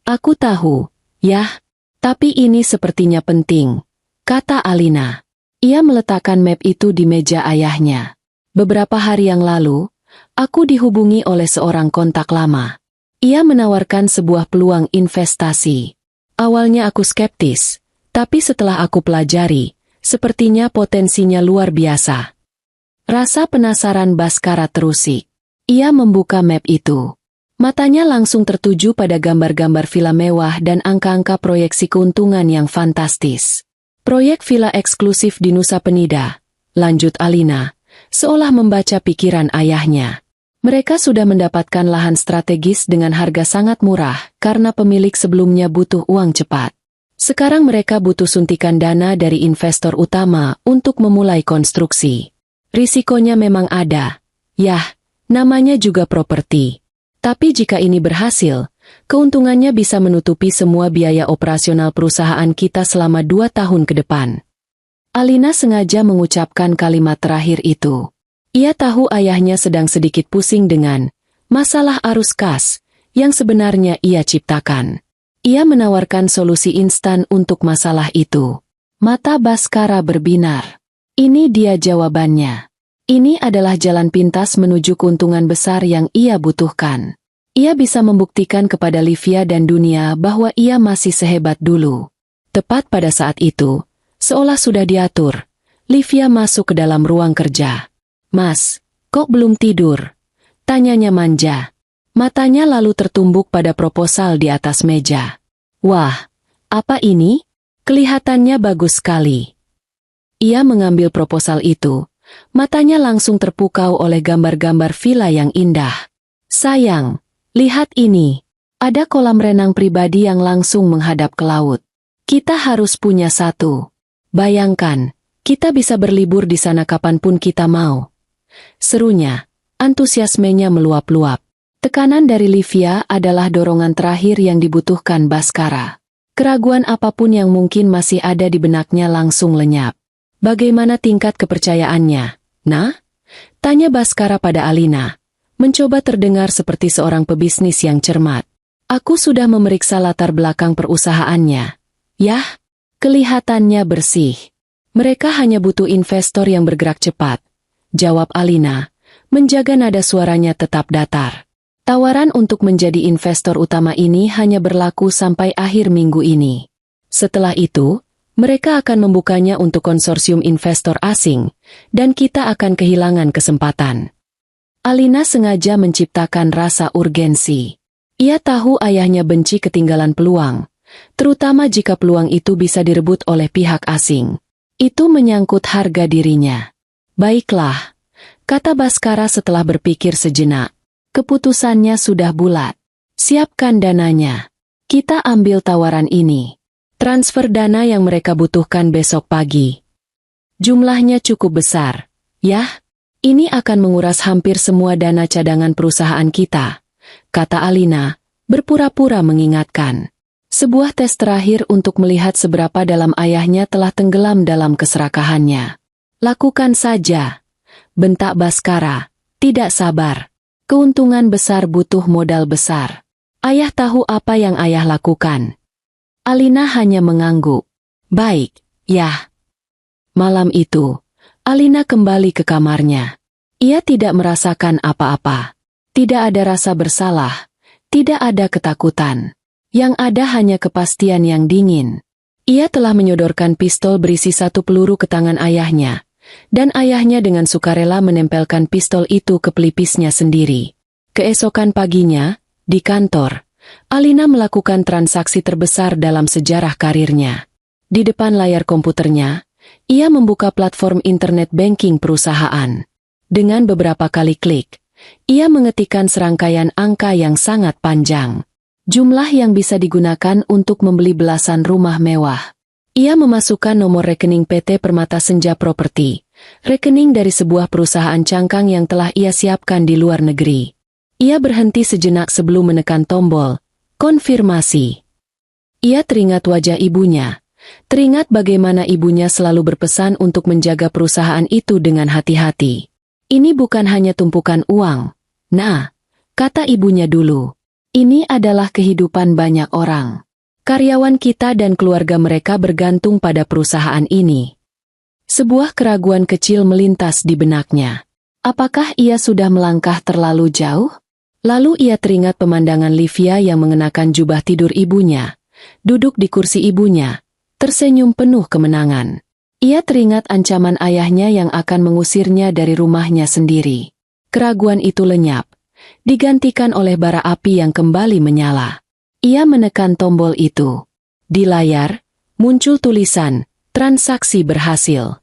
[SPEAKER 1] "Aku tahu, Yah. Tapi ini sepertinya penting," kata Alina. Ia meletakkan map itu di meja ayahnya. "Beberapa hari yang lalu, aku dihubungi oleh seorang kontak lama. Ia menawarkan sebuah peluang investasi. Awalnya aku skeptis, tapi setelah aku pelajari, sepertinya potensinya luar biasa." Rasa penasaran Baskara terusik. Ia membuka map itu. Matanya langsung tertuju pada gambar-gambar villa mewah dan angka-angka proyeksi keuntungan yang fantastis. Proyek villa eksklusif di Nusa Penida, lanjut Alina, seolah membaca pikiran ayahnya. Mereka sudah mendapatkan lahan strategis dengan harga sangat murah karena pemilik sebelumnya butuh uang cepat. Sekarang mereka butuh suntikan dana dari investor utama untuk memulai konstruksi. Risikonya memang ada. Yah, namanya juga properti. Tapi jika ini berhasil, keuntungannya bisa menutupi semua biaya operasional perusahaan kita selama 2 tahun ke depan. Alina sengaja mengucapkan kalimat terakhir itu. Ia tahu ayahnya sedang sedikit pusing dengan masalah arus kas yang sebenarnya ia ciptakan. Ia menawarkan solusi instan untuk masalah itu. Mata Baskara berbinar. Ini dia jawabannya. Ini adalah jalan pintas menuju keuntungan besar yang ia butuhkan. Ia bisa membuktikan kepada Livia dan dunia bahwa ia masih sehebat dulu. Tepat pada saat itu, seolah sudah diatur, Livia masuk ke dalam ruang kerja. "Mas, kok belum tidur?" tanyanya manja. Matanya lalu tertumbuk pada proposal di atas meja. "Wah, apa ini? Kelihatannya bagus sekali." Ia mengambil proposal itu. Matanya langsung terpukau oleh gambar-gambar villa yang indah. "Sayang, lihat ini. Ada kolam renang pribadi yang langsung menghadap ke laut. Kita harus punya satu. Bayangkan, kita bisa berlibur di sana kapanpun kita mau." Serunya, antusiasmenya meluap-luap. Tekanan dari Livia adalah dorongan terakhir yang dibutuhkan Baskara. Keraguan apapun yang mungkin masih ada di benaknya langsung lenyap. "Bagaimana tingkat kepercayaannya, Nah?" tanya Baskara pada Alina, mencoba terdengar seperti seorang pebisnis yang cermat. "Aku sudah memeriksa latar belakang perusahaannya. Yah, kelihatannya bersih. Mereka hanya butuh investor yang bergerak cepat," jawab Alina, menjaga nada suaranya tetap datar. "Tawaran untuk menjadi investor utama ini hanya berlaku sampai akhir minggu ini. Setelah itu, mereka akan membukanya untuk konsorsium investor asing, dan kita akan kehilangan kesempatan." Alina sengaja menciptakan rasa urgensi. Ia tahu ayahnya benci ketinggalan peluang, terutama jika peluang itu bisa direbut oleh pihak asing. Itu menyangkut harga dirinya. "Baiklah," kata Baskara setelah berpikir sejenak. Keputusannya sudah bulat. "Siapkan dananya. Kita ambil tawaran ini. Transfer dana yang mereka butuhkan besok pagi. Jumlahnya cukup besar. Yah, ini akan menguras hampir semua dana cadangan perusahaan kita," kata Alina, berpura-pura mengingatkan. Sebuah tes terakhir untuk melihat seberapa dalam ayahnya telah tenggelam dalam keserakahannya. "Lakukan saja," bentak Baskara, tidak sabar. Keuntungan besar butuh modal besar. Ayah tahu apa yang ayah lakukan. Alina hanya mengangguk. "Baik, yah." Malam itu, Alina kembali ke kamarnya. Ia tidak merasakan apa-apa. Tidak ada rasa bersalah. Tidak ada ketakutan. Yang ada hanya kepastian yang dingin. Ia telah menyodorkan pistol berisi 1 peluru ke tangan ayahnya. Dan ayahnya dengan sukarela menempelkan pistol itu ke pelipisnya sendiri. Keesokan paginya, di kantor, Alina melakukan transaksi terbesar dalam sejarah karirnya. Di depan layar komputernya, ia membuka platform internet banking perusahaan. Dengan beberapa kali klik, ia mengetikkan serangkaian angka yang sangat panjang. Jumlah yang bisa digunakan untuk membeli belasan rumah mewah. Ia memasukkan nomor rekening PT Permata Senja Properti, rekening dari sebuah perusahaan cangkang yang telah ia siapkan di luar negeri. Ia berhenti sejenak sebelum menekan tombol konfirmasi. Ia teringat wajah ibunya, teringat bagaimana ibunya selalu berpesan untuk menjaga perusahaan itu dengan hati-hati. "Ini bukan hanya tumpukan uang, Nah," kata ibunya dulu. "Ini adalah kehidupan banyak orang. Karyawan kita dan keluarga mereka bergantung pada perusahaan ini." Sebuah keraguan kecil melintas di benaknya. Apakah ia sudah melangkah terlalu jauh? Lalu ia teringat pemandangan Livia yang mengenakan jubah tidur ibunya, duduk di kursi ibunya, tersenyum penuh kemenangan. Ia teringat ancaman ayahnya yang akan mengusirnya dari rumahnya sendiri. Keraguan itu lenyap. digantikan oleh bara api yang kembali menyala. Ia menekan tombol itu. Di layar, muncul tulisan, transaksi berhasil.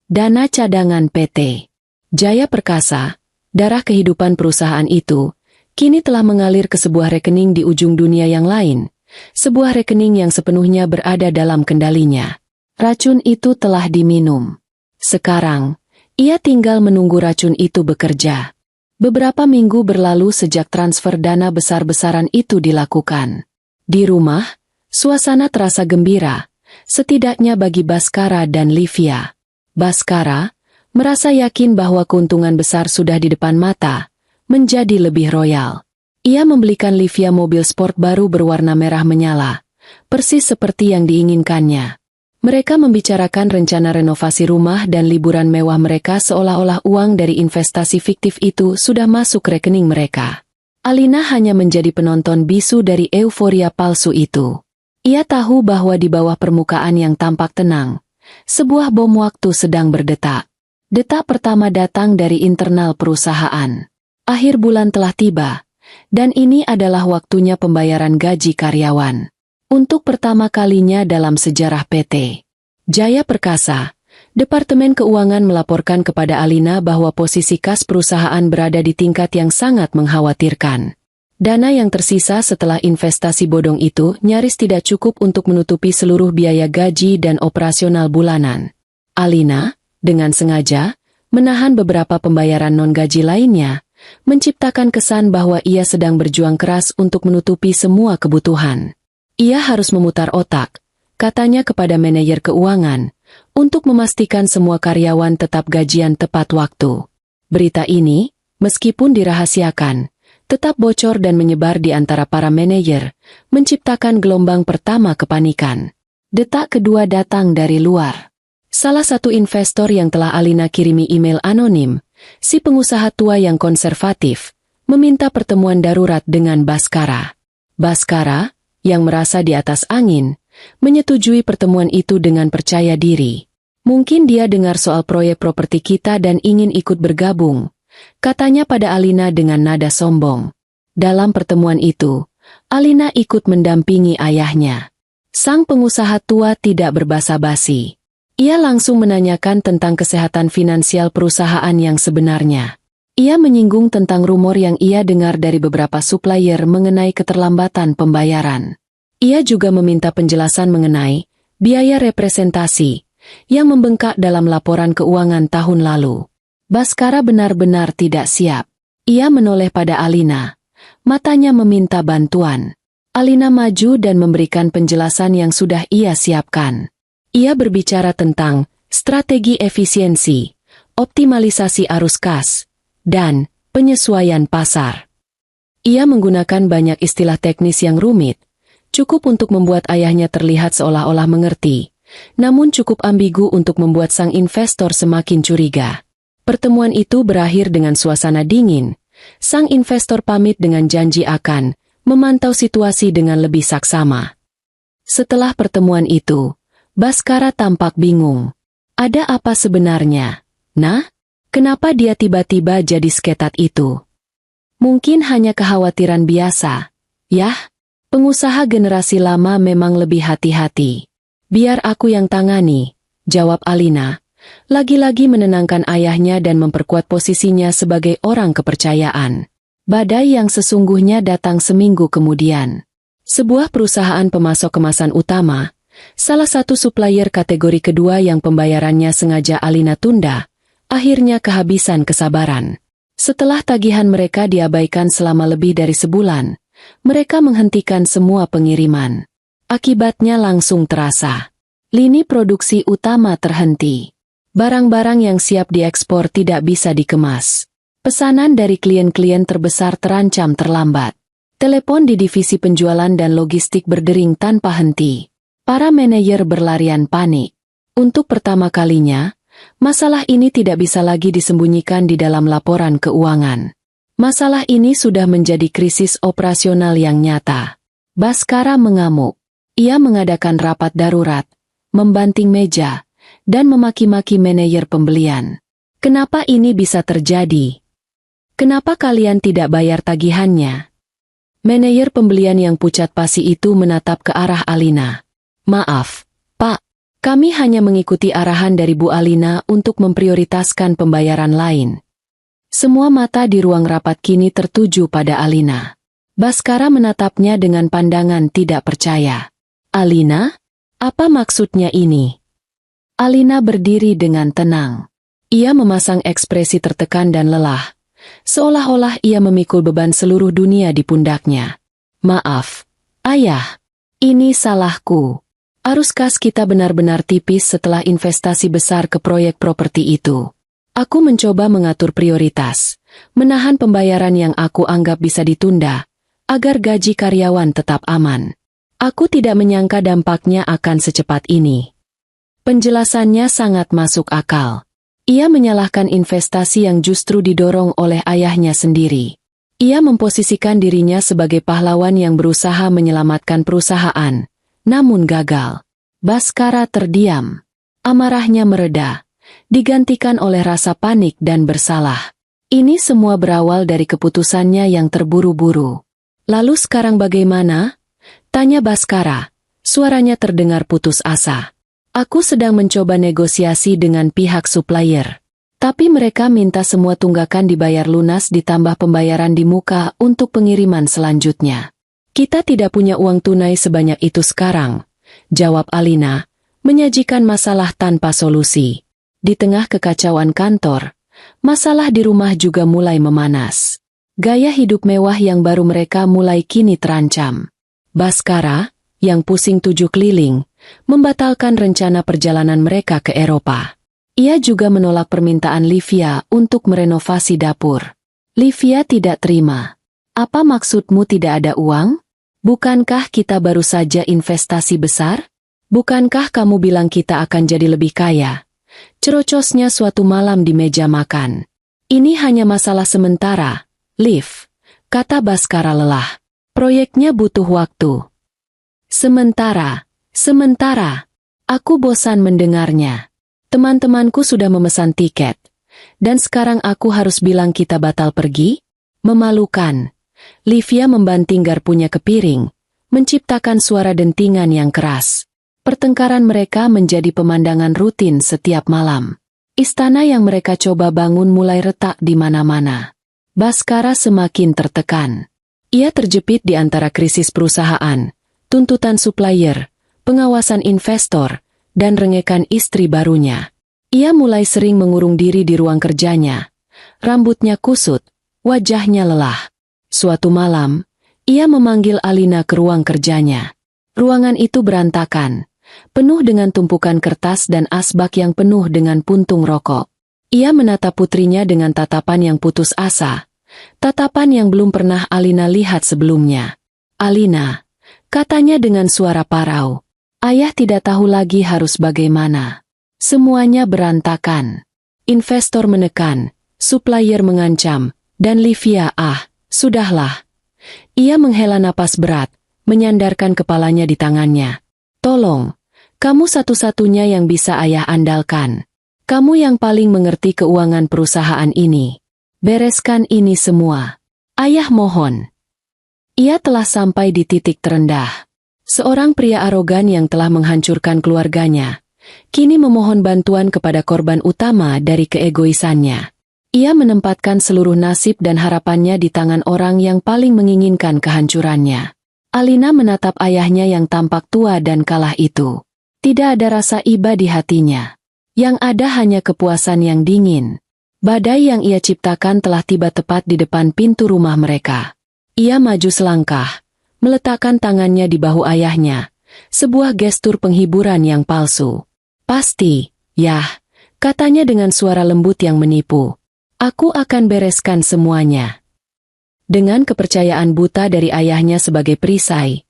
[SPEAKER 1] Dana cadangan PT Jaya Perkasa, darah kehidupan perusahaan itu, kini telah mengalir ke sebuah rekening di ujung dunia yang lain. Sebuah rekening yang sepenuhnya berada dalam kendalinya. Racun itu telah diminum. Sekarang, ia tinggal menunggu racun itu bekerja. Beberapa minggu berlalu sejak transfer dana besar-besaran itu dilakukan. Di rumah, suasana terasa gembira, setidaknya bagi Baskara dan Livia. Baskara merasa yakin bahwa keuntungan besar sudah di depan mata, menjadi lebih royal. Ia membelikan Livia mobil sport baru berwarna merah menyala, persis seperti yang diinginkannya. Mereka membicarakan rencana renovasi rumah dan liburan mewah mereka seolah-olah uang dari investasi fiktif itu sudah masuk rekening mereka. Alina hanya menjadi penonton bisu dari euforia palsu itu. Ia tahu bahwa di bawah permukaan yang tampak tenang, sebuah bom waktu sedang berdetak. Detak pertama datang dari internal perusahaan. Akhir bulan telah tiba. Dan ini adalah waktunya pembayaran gaji karyawan. Untuk pertama kalinya dalam sejarah PT Jaya Perkasa, Departemen Keuangan melaporkan kepada Alina bahwa posisi kas perusahaan berada di tingkat yang sangat mengkhawatirkan. Dana yang tersisa setelah investasi bodong itu nyaris tidak cukup untuk menutupi seluruh biaya gaji dan operasional bulanan. Alina, dengan sengaja, menahan beberapa pembayaran non-gaji lainnya, menciptakan kesan bahwa ia sedang berjuang keras untuk menutupi semua kebutuhan. Ia harus memutar otak, katanya kepada manajer keuangan, untuk memastikan semua karyawan tetap gajian tepat waktu. Berita ini, meskipun dirahasiakan, tetap bocor dan menyebar di antara para manajer, menciptakan gelombang pertama kepanikan. Detak kedua datang dari luar. Salah satu investor yang telah Alina kirimi email anonim, si pengusaha tua yang konservatif, meminta pertemuan darurat dengan Baskara. Baskara, yang merasa di atas angin, menyetujui pertemuan itu dengan percaya diri. Mungkin dia dengar soal proyek properti kita dan ingin ikut bergabung, katanya pada Alina dengan nada sombong. Dalam pertemuan itu, Alina ikut mendampingi ayahnya. Sang pengusaha tua tidak berbasa-basi. Ia langsung menanyakan tentang kesehatan finansial perusahaan yang sebenarnya. Ia menyinggung tentang rumor yang ia dengar dari beberapa supplier mengenai keterlambatan pembayaran. Ia juga meminta penjelasan mengenai biaya representasi yang membengkak dalam laporan keuangan tahun lalu. Baskara benar-benar tidak siap. Ia menoleh pada Alina. Matanya meminta bantuan. Alina maju dan memberikan penjelasan yang sudah ia siapkan. Ia berbicara tentang strategi efisiensi, optimalisasi arus kas, dan penyesuaian pasar. Ia menggunakan banyak istilah teknis yang rumit, cukup untuk membuat ayahnya terlihat seolah-olah mengerti, namun cukup ambigu untuk membuat sang investor semakin curiga. Pertemuan itu berakhir dengan suasana dingin. Sang investor pamit dengan janji akan memantau situasi dengan lebih saksama. Setelah pertemuan itu, Baskara tampak bingung. Ada apa sebenarnya? Nah, kenapa dia tiba-tiba jadi seketat itu? Mungkin hanya kekhawatiran biasa. Yah, pengusaha generasi lama memang lebih hati-hati. Biar aku yang tangani, jawab Alina. Lagi-lagi menenangkan ayahnya dan memperkuat posisinya sebagai orang kepercayaan. Badai yang sesungguhnya datang seminggu kemudian. Sebuah perusahaan pemasok kemasan utama, salah satu supplier kategori kedua yang pembayarannya sengaja Alina tunda, akhirnya kehabisan kesabaran. Setelah tagihan mereka diabaikan selama lebih dari sebulan, mereka menghentikan semua pengiriman. Akibatnya langsung terasa. Lini produksi utama terhenti. Barang-barang yang siap diekspor tidak bisa dikemas. Pesanan dari klien-klien terbesar terancam terlambat. Telepon di divisi penjualan dan logistik berdering tanpa henti. Para manajer berlarian panik. Untuk pertama kalinya, masalah ini tidak bisa lagi disembunyikan di dalam laporan keuangan. Masalah ini sudah menjadi krisis operasional yang nyata. Baskara mengamuk. Ia mengadakan rapat darurat, membanting meja, dan memaki-maki manajer pembelian. Kenapa ini bisa terjadi? Kenapa kalian tidak bayar tagihannya? Manajer pembelian yang pucat pasi itu menatap ke arah Alina. Maaf, Pak. Kami hanya mengikuti arahan dari Bu Alina untuk memprioritaskan pembayaran lain. Semua mata di ruang rapat kini tertuju pada Alina. Baskara menatapnya dengan pandangan tidak percaya. Alina? Apa maksudnya ini? Alina berdiri dengan tenang. Ia memasang ekspresi tertekan dan lelah, seolah-olah ia memikul beban seluruh dunia di pundaknya. Maaf, Ayah. Ini salahku. Arus kas kita benar-benar tipis setelah investasi besar ke proyek properti itu. Aku mencoba mengatur prioritas, menahan pembayaran yang aku anggap bisa ditunda, agar gaji karyawan tetap aman. Aku tidak menyangka dampaknya akan secepat ini. Penjelasannya sangat masuk akal. Ia menyalahkan investasi yang justru didorong oleh ayahnya sendiri. Ia memposisikan dirinya sebagai pahlawan yang berusaha menyelamatkan perusahaan, namun gagal. Baskara terdiam. Amarahnya mereda, digantikan oleh rasa panik dan bersalah. Ini semua berawal dari keputusannya yang terburu-buru. Lalu sekarang bagaimana? Tanya Baskara. Suaranya terdengar putus asa. Aku sedang mencoba negosiasi dengan pihak supplier. Tapi mereka minta semua tunggakan dibayar lunas ditambah pembayaran di muka untuk pengiriman selanjutnya. Kita tidak punya uang tunai sebanyak itu sekarang, jawab Alina, menyajikan masalah tanpa solusi. Di tengah kekacauan kantor, masalah di rumah juga mulai memanas. Gaya hidup mewah yang baru mereka mulai kini terancam. Baskara, yang pusing 7 keliling, membatalkan rencana perjalanan mereka ke Eropa. Ia juga menolak permintaan Livia untuk merenovasi dapur. Livia tidak terima. Apa maksudmu tidak ada uang? Bukankah kita baru saja investasi besar? Bukankah kamu bilang kita akan jadi lebih kaya? Cerocosnya suatu malam di meja makan. Ini hanya masalah sementara, Liv, kata Baskara lelah. Proyeknya butuh waktu. Sementara, aku bosan mendengarnya. Teman-temanku sudah memesan tiket. Dan sekarang aku harus bilang kita batal pergi? Memalukan. Livia membanting garpunya ke piring, menciptakan suara dentingan yang keras. Pertengkaran mereka menjadi pemandangan rutin setiap malam. Istana yang mereka coba bangun mulai retak di mana-mana. Baskara semakin tertekan. Ia terjepit di antara krisis perusahaan, tuntutan supplier, pengawasan investor, dan rengekan istri barunya. Ia mulai sering mengurung diri di ruang kerjanya. Rambutnya kusut, wajahnya lelah. Suatu malam, ia memanggil Alina ke ruang kerjanya. Ruangan itu berantakan, penuh dengan tumpukan kertas dan asbak yang penuh dengan puntung rokok. Ia menatap putrinya dengan tatapan yang putus asa, tatapan yang belum pernah Alina lihat sebelumnya. Alina, katanya dengan suara parau. Ayah tidak tahu lagi harus bagaimana. Semuanya berantakan. Investor menekan, supplier mengancam, dan Livia sudahlah. Ia menghela napas berat, menyandarkan kepalanya di tangannya. Tolong, kamu satu-satunya yang bisa ayah andalkan. Kamu yang paling mengerti keuangan perusahaan ini. Bereskan ini semua. Ayah mohon. Ia telah sampai di titik terendah. Seorang pria arogan yang telah menghancurkan keluarganya, kini memohon bantuan kepada korban utama dari keegoisannya. Ia menempatkan seluruh nasib dan harapannya di tangan orang yang paling menginginkan kehancurannya. Alina menatap ayahnya yang tampak tua dan kalah itu. Tidak ada rasa iba di hatinya. Yang ada hanya kepuasan yang dingin. Badai yang ia ciptakan telah tiba tepat di depan pintu rumah mereka. Ia maju selangkah, meletakkan tangannya di bahu ayahnya, sebuah gestur penghiburan yang palsu. Pasti, yah, katanya dengan suara lembut yang menipu. Aku akan bereskan semuanya. Dengan kepercayaan buta dari ayahnya sebagai perisai,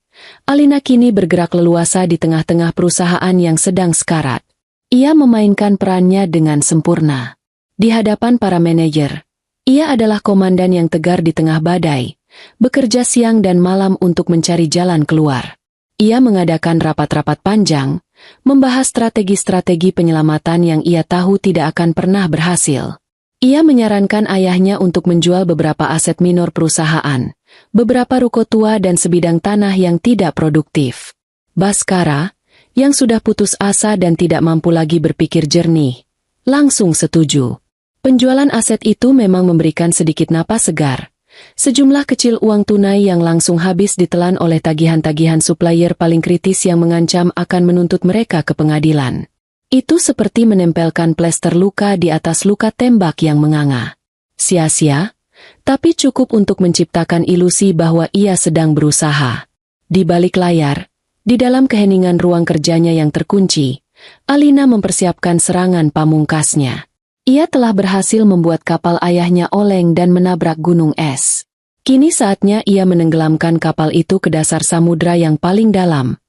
[SPEAKER 1] Alina kini bergerak leluasa di tengah-tengah perusahaan yang sedang sekarat. Ia memainkan perannya dengan sempurna. Di hadapan para manajer, ia adalah komandan yang tegar di tengah badai, bekerja siang dan malam untuk mencari jalan keluar. Ia mengadakan rapat-rapat panjang, membahas strategi-strategi penyelamatan yang ia tahu tidak akan pernah berhasil. Ia menyarankan ayahnya untuk menjual beberapa aset minor perusahaan, beberapa ruko tua dan sebidang tanah yang tidak produktif. Baskara, yang sudah putus asa dan tidak mampu lagi berpikir jernih, langsung setuju. Penjualan aset itu memang memberikan sedikit napas segar. Sejumlah kecil uang tunai yang langsung habis ditelan oleh tagihan-tagihan supplier paling kritis yang mengancam akan menuntut mereka ke pengadilan. Itu seperti menempelkan plester luka di atas luka tembak yang menganga. Sia-sia, tapi cukup untuk menciptakan ilusi bahwa ia sedang berusaha. Di balik layar, di dalam keheningan ruang kerjanya yang terkunci, Alina mempersiapkan serangan pamungkasnya. Ia telah berhasil membuat kapal ayahnya oleng dan menabrak gunung es. Kini saatnya ia menenggelamkan kapal itu ke dasar samudra yang paling dalam,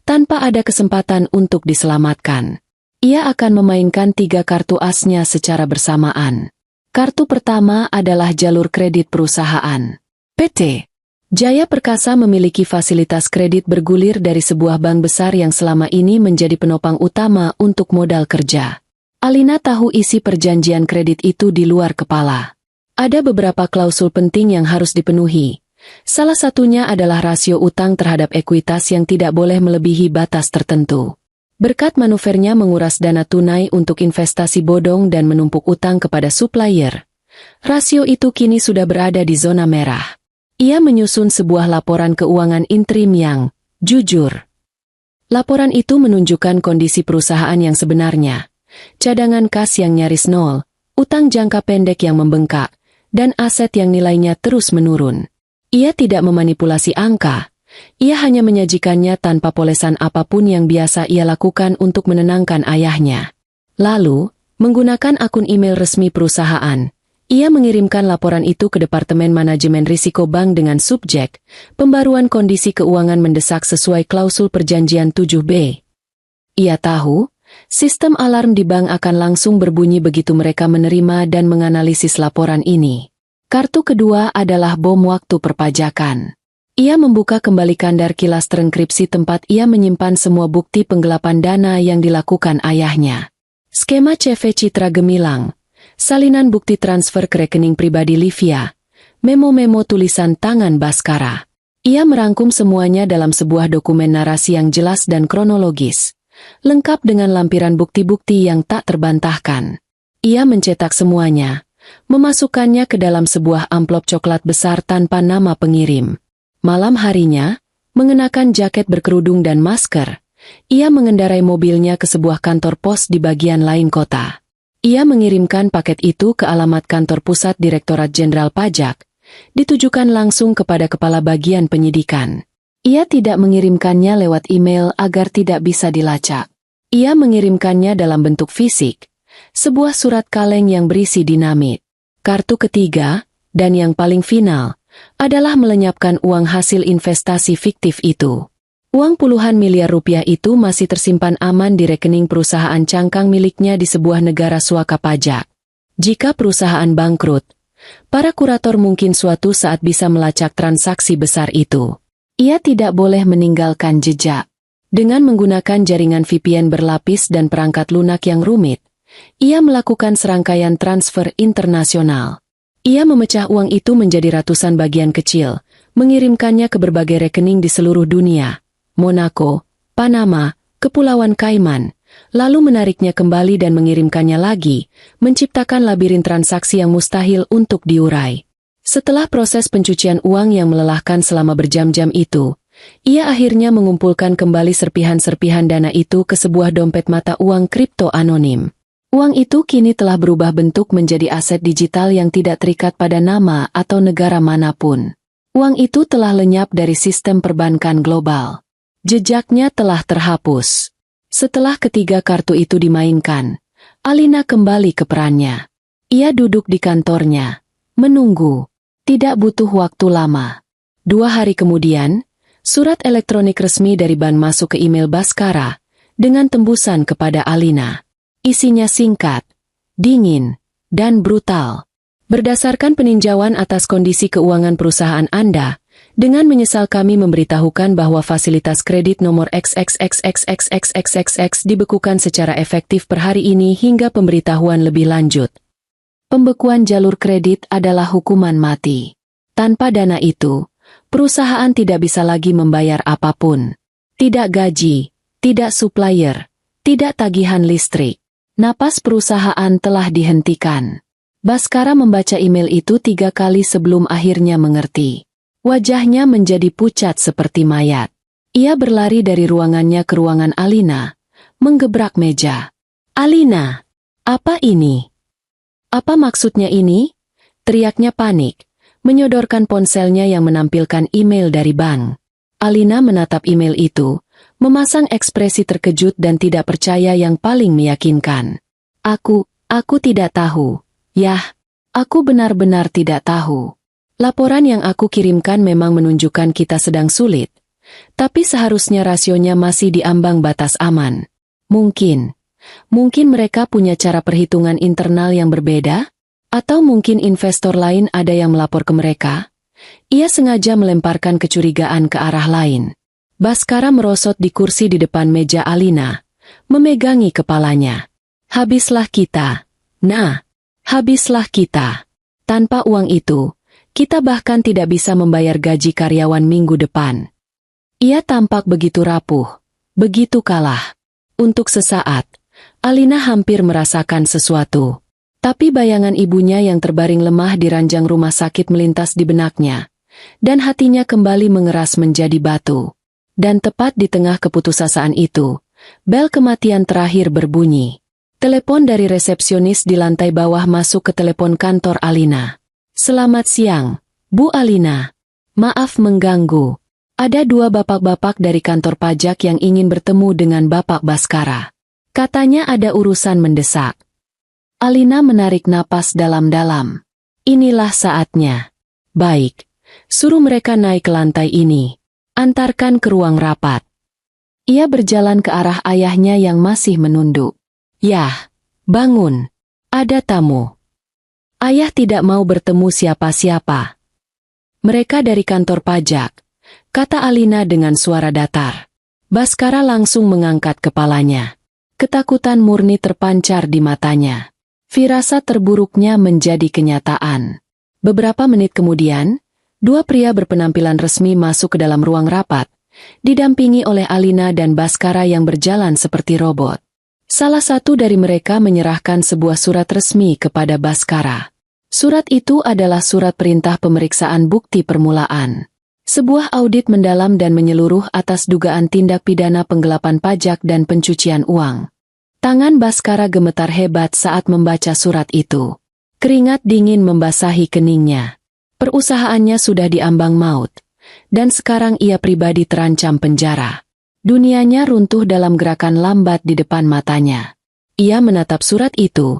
[SPEAKER 1] tanpa ada kesempatan untuk diselamatkan. Ia akan memainkan 3 kartu asnya secara bersamaan. Kartu pertama adalah jalur kredit perusahaan. PT Jaya Perkasa memiliki fasilitas kredit bergulir dari sebuah bank besar yang selama ini menjadi penopang utama untuk modal kerja. Alina tahu isi perjanjian kredit itu di luar kepala. Ada beberapa klausul penting yang harus dipenuhi. Salah satunya adalah rasio utang terhadap ekuitas yang tidak boleh melebihi batas tertentu. Berkat manuvernya menguras dana tunai untuk investasi bodong dan menumpuk utang kepada supplier, rasio itu kini sudah berada di zona merah. Ia menyusun sebuah laporan keuangan interim yang jujur. Laporan itu menunjukkan kondisi perusahaan yang sebenarnya, cadangan kas yang nyaris nol, utang jangka pendek yang membengkak, dan aset yang nilainya terus menurun. Ia tidak memanipulasi angka. Ia hanya menyajikannya tanpa polesan apapun yang biasa ia lakukan untuk menenangkan ayahnya. Lalu, menggunakan akun email resmi perusahaan, ia mengirimkan laporan itu ke Departemen Manajemen Risiko Bank dengan subjek, pembaruan kondisi keuangan mendesak sesuai klausul perjanjian 7B. Ia tahu, sistem alarm di bank akan langsung berbunyi begitu mereka menerima dan menganalisis laporan ini. Kartu kedua adalah bom waktu perpajakan. Ia membuka kembali kandar kilas terenkripsi tempat ia menyimpan semua bukti penggelapan dana yang dilakukan ayahnya. Skema CV Citra Gemilang, salinan bukti transfer ke rekening pribadi Livia, memo-memo tulisan tangan Baskara. Ia merangkum semuanya dalam sebuah dokumen narasi yang jelas dan kronologis, lengkap dengan lampiran bukti-bukti yang tak terbantahkan. Ia mencetak semuanya, memasukkannya ke dalam sebuah amplop coklat besar tanpa nama pengirim. Malam harinya, mengenakan jaket berkerudung dan masker, ia mengendarai mobilnya ke sebuah kantor pos di bagian lain kota. Ia mengirimkan paket itu ke alamat kantor pusat Direktorat Jenderal Pajak, ditujukan langsung kepada kepala bagian penyidikan. Ia tidak mengirimkannya lewat email agar tidak bisa dilacak. Ia mengirimkannya dalam bentuk fisik, sebuah surat kaleng yang berisi dinamit. Kartu ketiga, dan yang paling final, adalah melenyapkan uang hasil investasi fiktif itu. Uang puluhan miliar rupiah itu masih tersimpan aman di rekening perusahaan cangkang miliknya di sebuah negara suaka pajak. Jika perusahaan bangkrut, para kurator mungkin suatu saat bisa melacak transaksi besar itu. Ia tidak boleh meninggalkan jejak. Dengan menggunakan jaringan VPN berlapis dan perangkat lunak yang rumit, ia melakukan serangkaian transfer internasional. Ia memecah uang itu menjadi ratusan bagian kecil, mengirimkannya ke berbagai rekening di seluruh dunia, Monaco, Panama, Kepulauan Cayman, lalu menariknya kembali dan mengirimkannya lagi, menciptakan labirin transaksi yang mustahil untuk diurai. Setelah proses pencucian uang yang melelahkan selama berjam-jam itu, ia akhirnya mengumpulkan kembali serpihan-serpihan dana itu ke sebuah dompet mata uang kripto anonim. Uang itu kini telah berubah bentuk menjadi aset digital yang tidak terikat pada nama atau negara manapun. Uang itu telah lenyap dari sistem perbankan global. Jejaknya telah terhapus. Setelah ketiga kartu itu dimainkan, Alina kembali ke perannya. Ia duduk di kantornya, menunggu. Tidak butuh waktu lama. 2 hari kemudian, surat elektronik resmi dari bank masuk ke email Baskara, dengan tembusan kepada Alina. Isinya singkat, dingin, dan brutal. Berdasarkan peninjauan atas kondisi keuangan perusahaan Anda, dengan menyesal kami memberitahukan bahwa fasilitas kredit nomor XXXXXXXXX dibekukan secara efektif per hari ini hingga pemberitahuan lebih lanjut. Pembekuan jalur kredit adalah hukuman mati. Tanpa dana itu, perusahaan tidak bisa lagi membayar apapun. Tidak gaji, tidak supplier, tidak tagihan listrik. Napas perusahaan telah dihentikan. Baskara membaca email itu 3 kali sebelum akhirnya mengerti. Wajahnya menjadi pucat seperti mayat. Ia berlari dari ruangannya ke ruangan Alina, menggebrak meja. "Alina, apa ini? Apa maksudnya ini?" teriaknya panik, menyodorkan ponselnya yang menampilkan email dari bank. Alina menatap email itu, memasang ekspresi terkejut dan tidak percaya yang paling meyakinkan. Aku tidak tahu. Yah, aku benar-benar tidak tahu. Laporan yang aku kirimkan memang menunjukkan kita sedang sulit, tapi seharusnya rasionya masih di ambang batas aman. Mungkin mereka punya cara perhitungan internal yang berbeda? Atau mungkin investor lain ada yang melapor ke mereka? Ia sengaja melemparkan kecurigaan ke arah lain. Baskara merosot di kursi di depan meja Alina, memegangi kepalanya. "Habislah kita. Nah, habislah kita. Tanpa uang itu, kita bahkan tidak bisa membayar gaji karyawan minggu depan." Ia tampak begitu rapuh, begitu kalah. Untuk sesaat, Alina hampir merasakan sesuatu. Tapi bayangan ibunya yang terbaring lemah di ranjang rumah sakit melintas di benaknya, dan hatinya kembali mengeras menjadi batu. Dan tepat di tengah keputusasaan itu, bel kematian terakhir berbunyi. Telepon dari resepsionis di lantai bawah masuk ke telepon kantor Alina. "Selamat siang, Bu Alina. Maaf mengganggu. Ada 2 bapak-bapak dari kantor pajak yang ingin bertemu dengan Bapak Baskara. Katanya ada urusan mendesak." Alina menarik napas dalam-dalam. Inilah saatnya. "Baik, suruh mereka naik ke lantai ini. Antarkan ke ruang rapat." Ia berjalan ke arah ayahnya yang masih menunduk. "Yah, bangun. Ada tamu." Ayah tidak mau bertemu siapa-siapa. "Mereka dari kantor pajak," kata Alina dengan suara datar. Baskara langsung mengangkat kepalanya. Ketakutan murni terpancar di matanya. Firasat terburuknya menjadi kenyataan. Beberapa menit kemudian, 2 pria berpenampilan resmi masuk ke dalam ruang rapat, didampingi oleh Alina dan Baskara yang berjalan seperti robot. Salah satu dari mereka menyerahkan sebuah surat resmi kepada Baskara. Surat itu adalah surat perintah pemeriksaan bukti permulaan. Sebuah audit mendalam dan menyeluruh atas dugaan tindak pidana penggelapan pajak dan pencucian uang. Tangan Baskara gemetar hebat saat membaca surat itu. Keringat dingin membasahi keningnya. Perusahaannya sudah diambang maut, dan sekarang ia pribadi terancam penjara. Dunianya runtuh dalam gerakan lambat di depan matanya. Ia menatap surat itu,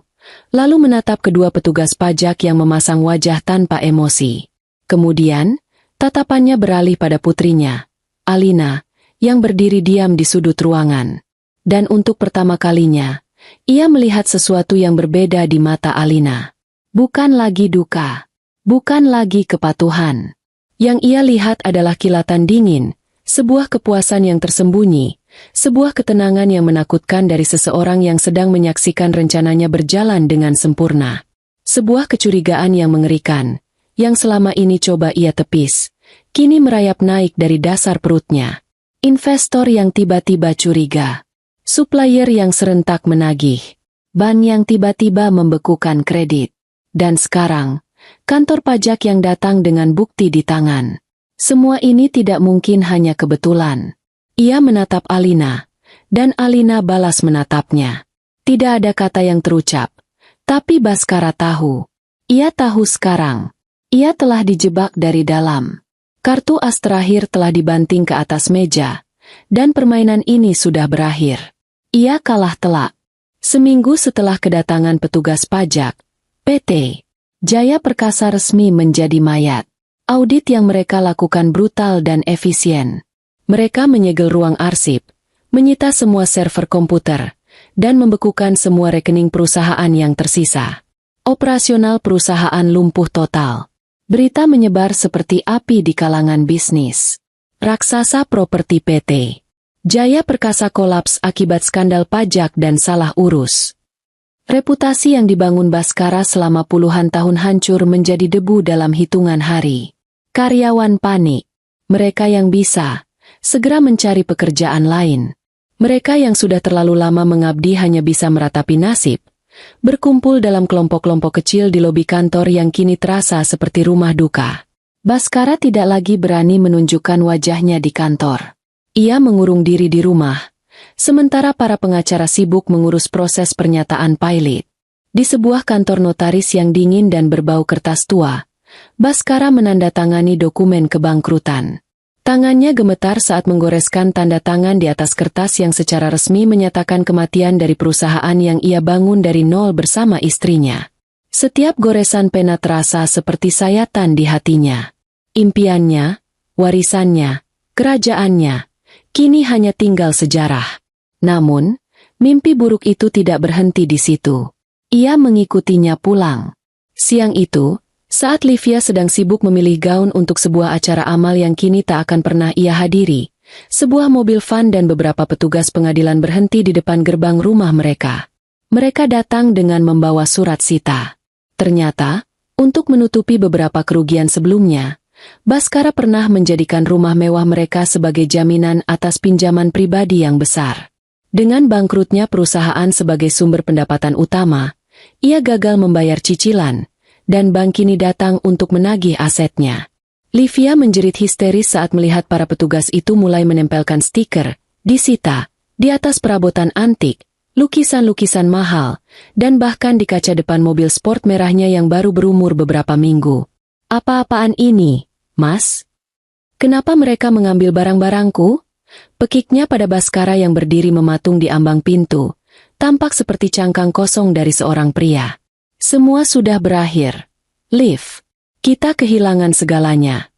[SPEAKER 1] lalu menatap kedua petugas pajak yang memasang wajah tanpa emosi. Kemudian, tatapannya beralih pada putrinya, Alina, yang berdiri diam di sudut ruangan. Dan untuk pertama kalinya, ia melihat sesuatu yang berbeda di mata Alina. Bukan lagi duka, bukan lagi kepatuhan. Yang ia lihat adalah kilatan dingin, sebuah kepuasan yang tersembunyi, sebuah ketenangan yang menakutkan dari seseorang yang sedang menyaksikan rencananya berjalan dengan sempurna. Sebuah kecurigaan yang mengerikan, yang selama ini coba ia tepis, kini merayap naik dari dasar perutnya. Investor yang tiba-tiba curiga. Supplier yang serentak menagih. Ban yang tiba-tiba membekukan kredit. Dan sekarang, kantor pajak yang datang dengan bukti di tangan. Semua ini tidak mungkin hanya kebetulan. Ia menatap Alina, dan Alina balas menatapnya. Tidak ada kata yang terucap, tapi Baskara tahu. Ia tahu sekarang. Ia telah dijebak dari dalam. Kartu as terakhir telah dibanting ke atas meja, dan permainan ini sudah berakhir. Ia kalah telak. Seminggu setelah kedatangan petugas pajak, PT Jaya Perkasa resmi menjadi mayat. Audit yang mereka lakukan brutal dan efisien. Mereka menyegel ruang arsip, menyita semua server komputer, dan membekukan semua rekening perusahaan yang tersisa. Operasional perusahaan lumpuh total. Berita menyebar seperti api di kalangan bisnis. Raksasa properti PT Jaya Perkasa kolaps akibat skandal pajak dan salah urus. Reputasi yang dibangun Baskara selama puluhan tahun hancur menjadi debu dalam hitungan hari. Karyawan panik. Mereka yang bisa, segera mencari pekerjaan lain. Mereka yang sudah terlalu lama mengabdi hanya bisa meratapi nasib, berkumpul dalam kelompok-kelompok kecil di lobi kantor yang kini terasa seperti rumah duka. Baskara tidak lagi berani menunjukkan wajahnya di kantor. Ia mengurung diri di rumah, sementara para pengacara sibuk mengurus proses pernyataan pilot. Di sebuah kantor notaris yang dingin dan berbau kertas tua, Baskara menandatangani dokumen kebangkrutan. Tangannya gemetar saat menggoreskan tanda tangan di atas kertas yang secara resmi menyatakan kematian dari perusahaan yang ia bangun dari nol bersama istrinya. Setiap goresan pena terasa seperti sayatan di hatinya. Impiannya, warisannya, kerajaannya, kini hanya tinggal sejarah. Namun, mimpi buruk itu tidak berhenti di situ. Ia mengikutinya pulang. Siang itu, saat Livia sedang sibuk memilih gaun untuk sebuah acara amal yang kini tak akan pernah ia hadiri, sebuah mobil van dan beberapa petugas pengadilan berhenti di depan gerbang rumah mereka. Mereka datang dengan membawa surat sita. Ternyata, untuk menutupi beberapa kerugian sebelumnya, Baskara pernah menjadikan rumah mewah mereka sebagai jaminan atas pinjaman pribadi yang besar. Dengan bangkrutnya perusahaan sebagai sumber pendapatan utama, ia gagal membayar cicilan, dan bank kini datang untuk menagih asetnya. Livia menjerit histeris saat melihat para petugas itu mulai menempelkan stiker, disita, di atas perabotan antik, lukisan-lukisan mahal, dan bahkan di kaca depan mobil sport merahnya yang baru berumur beberapa minggu. Apa-apaan ini, Mas? Kenapa mereka mengambil barang-barangku? Pekiknya pada Baskara yang berdiri mematung di ambang pintu, tampak seperti cangkang kosong dari seorang pria. Semua sudah berakhir. Liv, kita kehilangan segalanya.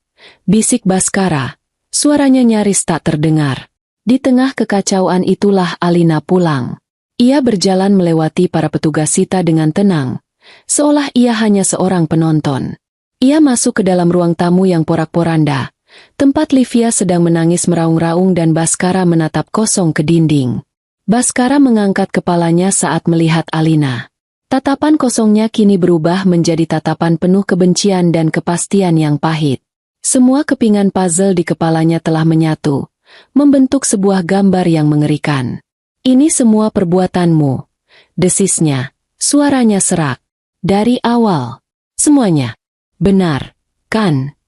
[SPEAKER 1] Bisik Baskara, suaranya nyaris tak terdengar. Di tengah kekacauan itulah Alina pulang. Ia berjalan melewati para petugas sita dengan tenang, seolah ia hanya seorang penonton. Ia masuk ke dalam ruang tamu yang porak-poranda, tempat Livia sedang menangis meraung-raung dan Baskara menatap kosong ke dinding. Baskara mengangkat kepalanya saat melihat Alina. Tatapan kosongnya kini berubah menjadi tatapan penuh kebencian dan kepastian yang pahit. Semua kepingan puzzle di kepalanya telah menyatu, membentuk sebuah gambar yang mengerikan. Ini semua perbuatanmu, desisnya, suaranya serak. Dari awal, semuanya. Benar, kan?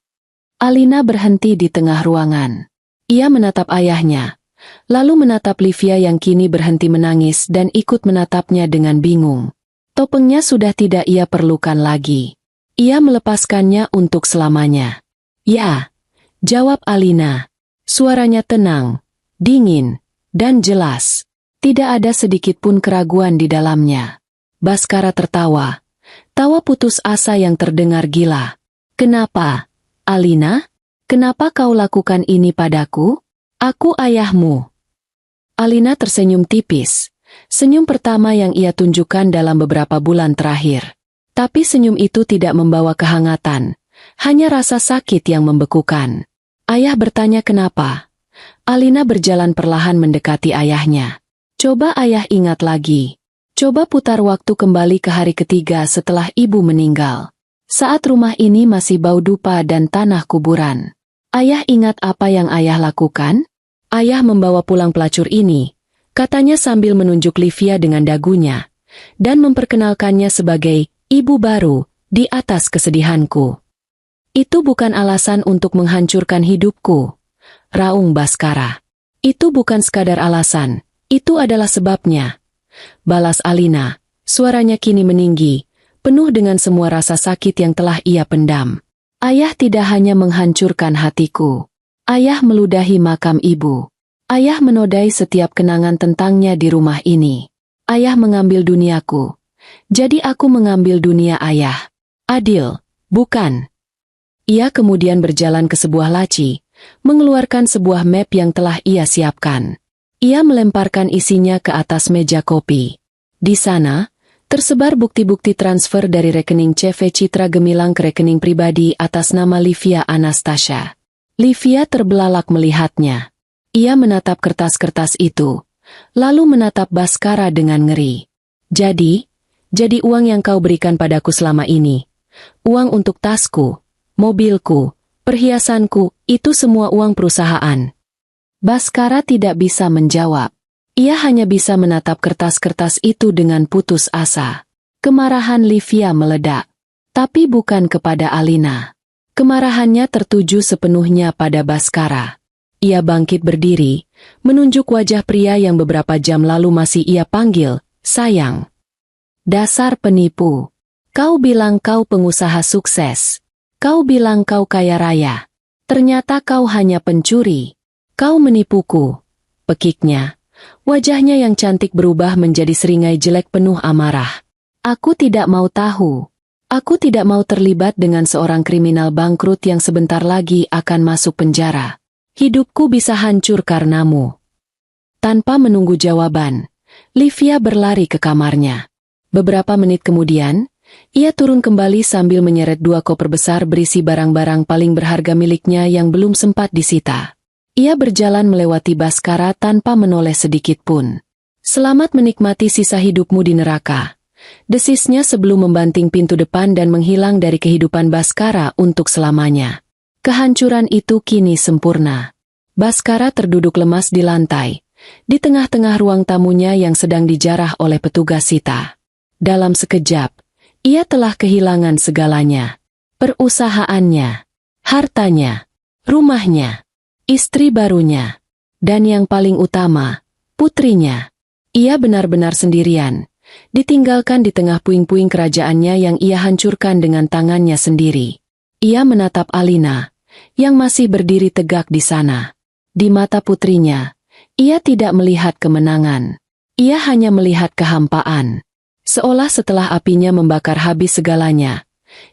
[SPEAKER 1] Alina berhenti di tengah ruangan. Ia menatap ayahnya, lalu menatap Livia yang kini berhenti menangis dan ikut menatapnya dengan bingung. Topengnya sudah tidak ia perlukan lagi. Ia melepaskannya untuk selamanya. Ya, jawab Alina. Suaranya tenang, dingin, dan jelas. Tidak ada sedikit pun keraguan di dalamnya. Baskara tertawa. Tawa putus asa yang terdengar gila. Kenapa, Alina? Kenapa kau lakukan ini padaku? Aku ayahmu. Alina tersenyum tipis. Senyum pertama yang ia tunjukkan dalam beberapa bulan terakhir. Tapi senyum itu tidak membawa kehangatan, hanya rasa sakit yang membekukan. Ayah bertanya kenapa. Alina berjalan perlahan mendekati ayahnya. Coba ayah ingat lagi. Coba putar waktu kembali ke hari ketiga setelah ibu meninggal. Saat rumah ini masih bau dupa dan tanah kuburan. Ayah ingat apa yang ayah lakukan? Ayah membawa pulang pelacur ini, katanya sambil menunjuk Livia dengan dagunya, dan memperkenalkannya sebagai ibu baru di atas kesedihanku. Itu bukan alasan untuk menghancurkan hidupku, raung Baskara. Itu bukan sekadar alasan, itu adalah sebabnya. Balas Alina, suaranya kini meninggi, penuh dengan semua rasa sakit yang telah ia pendam. Ayah tidak hanya menghancurkan hatiku. Ayah meludahi makam ibu. Ayah menodai setiap kenangan tentangnya di rumah ini. Ayah mengambil duniaku. Jadi aku mengambil dunia ayah. Adil, bukan? Ia kemudian berjalan ke sebuah laci, mengeluarkan sebuah map yang telah ia siapkan. Ia melemparkan isinya ke atas meja kopi. Di sana, tersebar bukti-bukti transfer dari rekening CV Citra Gemilang ke rekening pribadi atas nama Livia Anastasia. Livia terbelalak melihatnya. Ia menatap kertas-kertas itu, lalu menatap Baskara dengan ngeri. Jadi, Jadi uang yang kau berikan padaku selama ini, uang untuk tasku, mobilku, perhiasanku, itu semua uang perusahaan. Baskara tidak bisa menjawab. Ia hanya bisa menatap kertas-kertas itu dengan putus asa. Kemarahan Livia meledak. Tapi bukan kepada Alina. Kemarahannya tertuju sepenuhnya pada Baskara. Ia bangkit berdiri, menunjuk wajah pria yang beberapa jam lalu masih ia panggil, sayang. Dasar penipu. Kau bilang kau pengusaha sukses. Kau bilang kau kaya raya. Ternyata kau hanya pencuri. Kau menipuku. Pekiknya. Wajahnya yang cantik berubah menjadi seringai jelek penuh amarah. Aku tidak mau tahu. Aku tidak mau terlibat dengan seorang kriminal bangkrut yang sebentar lagi akan masuk penjara. Hidupku bisa hancur karenamu. Tanpa menunggu jawaban, Livia berlari ke kamarnya. Beberapa menit kemudian, ia turun kembali sambil menyeret 2 koper besar berisi barang-barang paling berharga miliknya yang belum sempat disita. Ia berjalan melewati Baskara tanpa menoleh sedikit pun. Selamat menikmati sisa hidupmu di neraka. Desisnya sebelum membanting pintu depan dan menghilang dari kehidupan Baskara untuk selamanya. Kehancuran itu kini sempurna. Baskara terduduk lemas di lantai, di tengah-tengah ruang tamunya yang sedang dijarah oleh petugas sita. Dalam sekejap, ia telah kehilangan segalanya. Perusahaannya, hartanya, rumahnya, istri barunya, dan yang paling utama, putrinya. Ia benar-benar sendirian, ditinggalkan di tengah puing-puing kerajaannya yang ia hancurkan dengan tangannya sendiri. Ia menatap Alina, yang masih berdiri tegak di sana. Di mata putrinya, ia tidak melihat kemenangan. Ia hanya melihat kehampaan. Seolah setelah apinya membakar habis segalanya,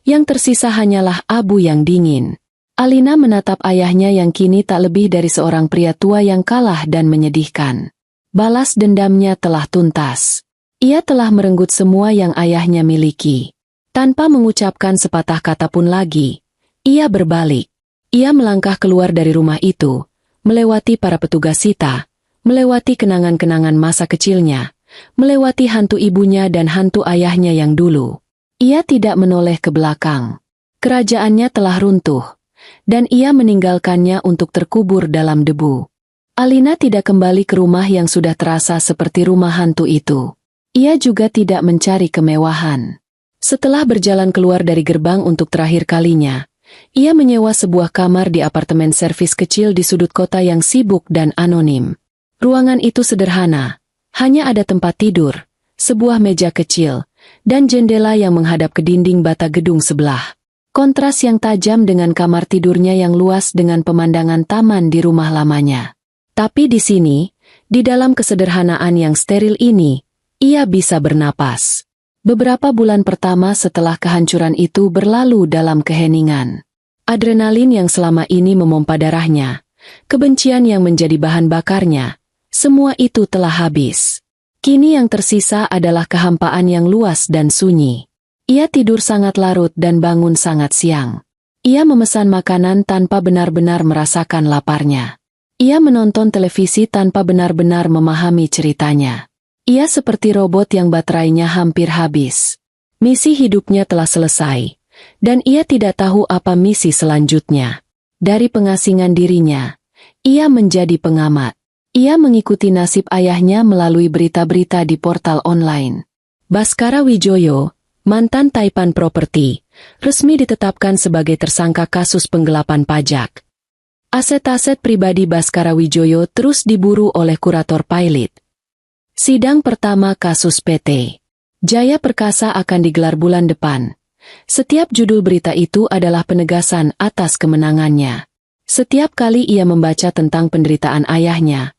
[SPEAKER 1] yang tersisa hanyalah abu yang dingin. Alina menatap ayahnya yang kini tak lebih dari seorang pria tua yang kalah dan menyedihkan. Balas dendamnya telah tuntas. Ia telah merenggut semua yang ayahnya miliki. Tanpa mengucapkan sepatah kata pun lagi, ia berbalik. Ia melangkah keluar dari rumah itu, melewati para petugas sita, melewati kenangan-kenangan masa kecilnya, melewati hantu ibunya dan hantu ayahnya yang dulu. Ia tidak menoleh ke belakang. Kerajaannya telah runtuh, dan ia meninggalkannya untuk terkubur dalam debu. Alina tidak kembali ke rumah yang sudah terasa seperti rumah hantu itu. Ia juga tidak mencari kemewahan. Setelah berjalan keluar dari gerbang untuk terakhir kalinya, ia menyewa sebuah kamar di apartemen servis kecil di sudut kota yang sibuk dan anonim. Ruangan itu sederhana. Hanya ada tempat tidur, sebuah meja kecil, dan jendela yang menghadap ke dinding bata gedung sebelah. Kontras yang tajam dengan kamar tidurnya yang luas dengan pemandangan taman di rumah lamanya. Tapi di sini, di dalam kesederhanaan yang steril ini, ia bisa bernapas. Beberapa bulan pertama setelah kehancuran itu berlalu dalam keheningan. Adrenalin yang selama ini memompa darahnya, kebencian yang menjadi bahan bakarnya, semua itu telah habis. Kini yang tersisa adalah kehampaan yang luas dan sunyi. Ia tidur sangat larut dan bangun sangat siang. Ia memesan makanan tanpa benar-benar merasakan laparnya. Ia menonton televisi tanpa benar-benar memahami ceritanya. Ia seperti robot yang baterainya hampir habis. Misi hidupnya telah selesai, dan ia tidak tahu apa misi selanjutnya. Dari pengasingan dirinya, ia menjadi pengamat. Ia mengikuti nasib ayahnya melalui berita-berita di portal online. Baskara Wijoyo, mantan Taipan Property, resmi ditetapkan sebagai tersangka kasus penggelapan pajak. Aset-aset pribadi Baskara Wijoyo terus diburu oleh kurator Pilot. Sidang pertama kasus PT Jaya Perkasa akan digelar bulan depan. Setiap judul berita itu adalah penegasan atas kemenangannya. Setiap kali ia membaca tentang penderitaan ayahnya,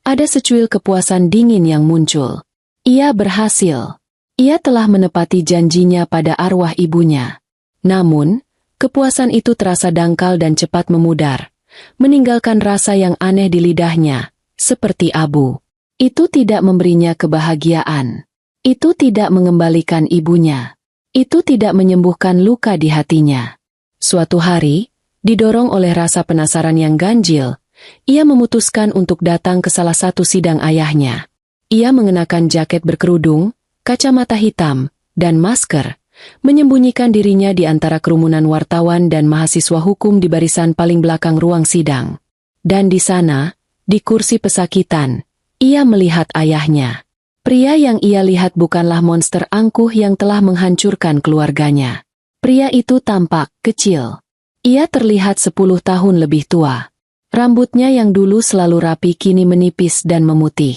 [SPEAKER 1] ada secuil kepuasan dingin yang muncul. Ia berhasil. Ia telah menepati janjinya pada arwah ibunya. Namun, kepuasan itu terasa dangkal dan cepat memudar, meninggalkan rasa yang aneh di lidahnya, seperti abu. Itu tidak memberinya kebahagiaan. Itu tidak mengembalikan ibunya. Itu tidak menyembuhkan luka di hatinya. Suatu hari, didorong oleh rasa penasaran yang ganjil, ia memutuskan untuk datang ke salah satu sidang ayahnya. Ia mengenakan jaket berkerudung, kacamata hitam, dan masker, menyembunyikan dirinya di antara kerumunan wartawan dan mahasiswa hukum di barisan paling belakang ruang sidang. Dan di sana, di kursi pesakitan, ia melihat ayahnya. Pria yang ia lihat bukanlah monster angkuh yang telah menghancurkan keluarganya. Pria itu tampak kecil. Ia terlihat 10 tahun lebih tua. Rambutnya yang dulu selalu rapi kini menipis dan memutih.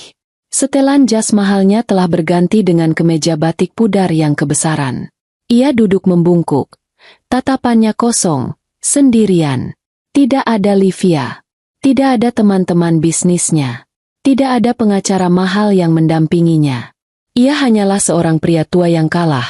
[SPEAKER 1] Setelan jas mahalnya telah berganti dengan kemeja batik pudar yang kebesaran. Ia duduk membungkuk. Tatapannya kosong, sendirian. Tidak ada Livia. Tidak ada teman-teman bisnisnya. Tidak ada pengacara mahal yang mendampinginya. Ia hanyalah seorang pria tua yang kalah,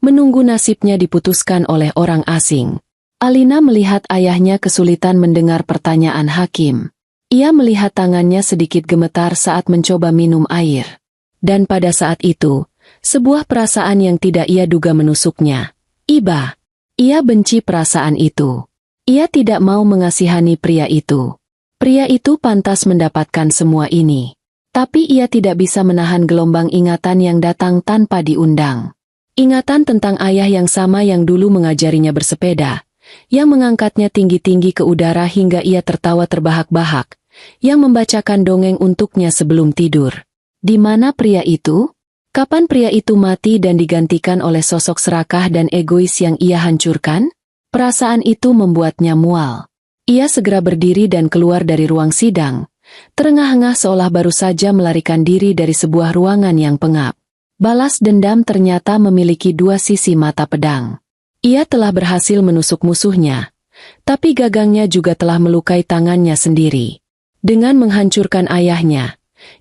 [SPEAKER 1] menunggu nasibnya diputuskan oleh orang asing. Alina melihat ayahnya kesulitan mendengar pertanyaan hakim. Ia melihat tangannya sedikit gemetar saat mencoba minum air. Dan pada saat itu, sebuah perasaan yang tidak ia duga menusuknya. Iba. Ia benci perasaan itu. Ia tidak mau mengasihani pria itu. Pria itu pantas mendapatkan semua ini. Tapi ia tidak bisa menahan gelombang ingatan yang datang tanpa diundang. Ingatan tentang ayah yang sama yang dulu mengajarinya bersepeda, yang mengangkatnya tinggi-tinggi ke udara hingga ia tertawa terbahak-bahak, yang membacakan dongeng untuknya sebelum tidur. Di mana pria itu? Kapan pria itu mati dan digantikan oleh sosok serakah dan egois yang ia hancurkan? Perasaan itu membuatnya mual. Ia segera berdiri dan keluar dari ruang sidang, terengah-engah seolah baru saja melarikan diri dari sebuah ruangan yang pengap. Balas dendam ternyata memiliki dua sisi mata pedang. Ia telah berhasil menusuk musuhnya, tapi gagangnya juga telah melukai tangannya sendiri. Dengan menghancurkan ayahnya,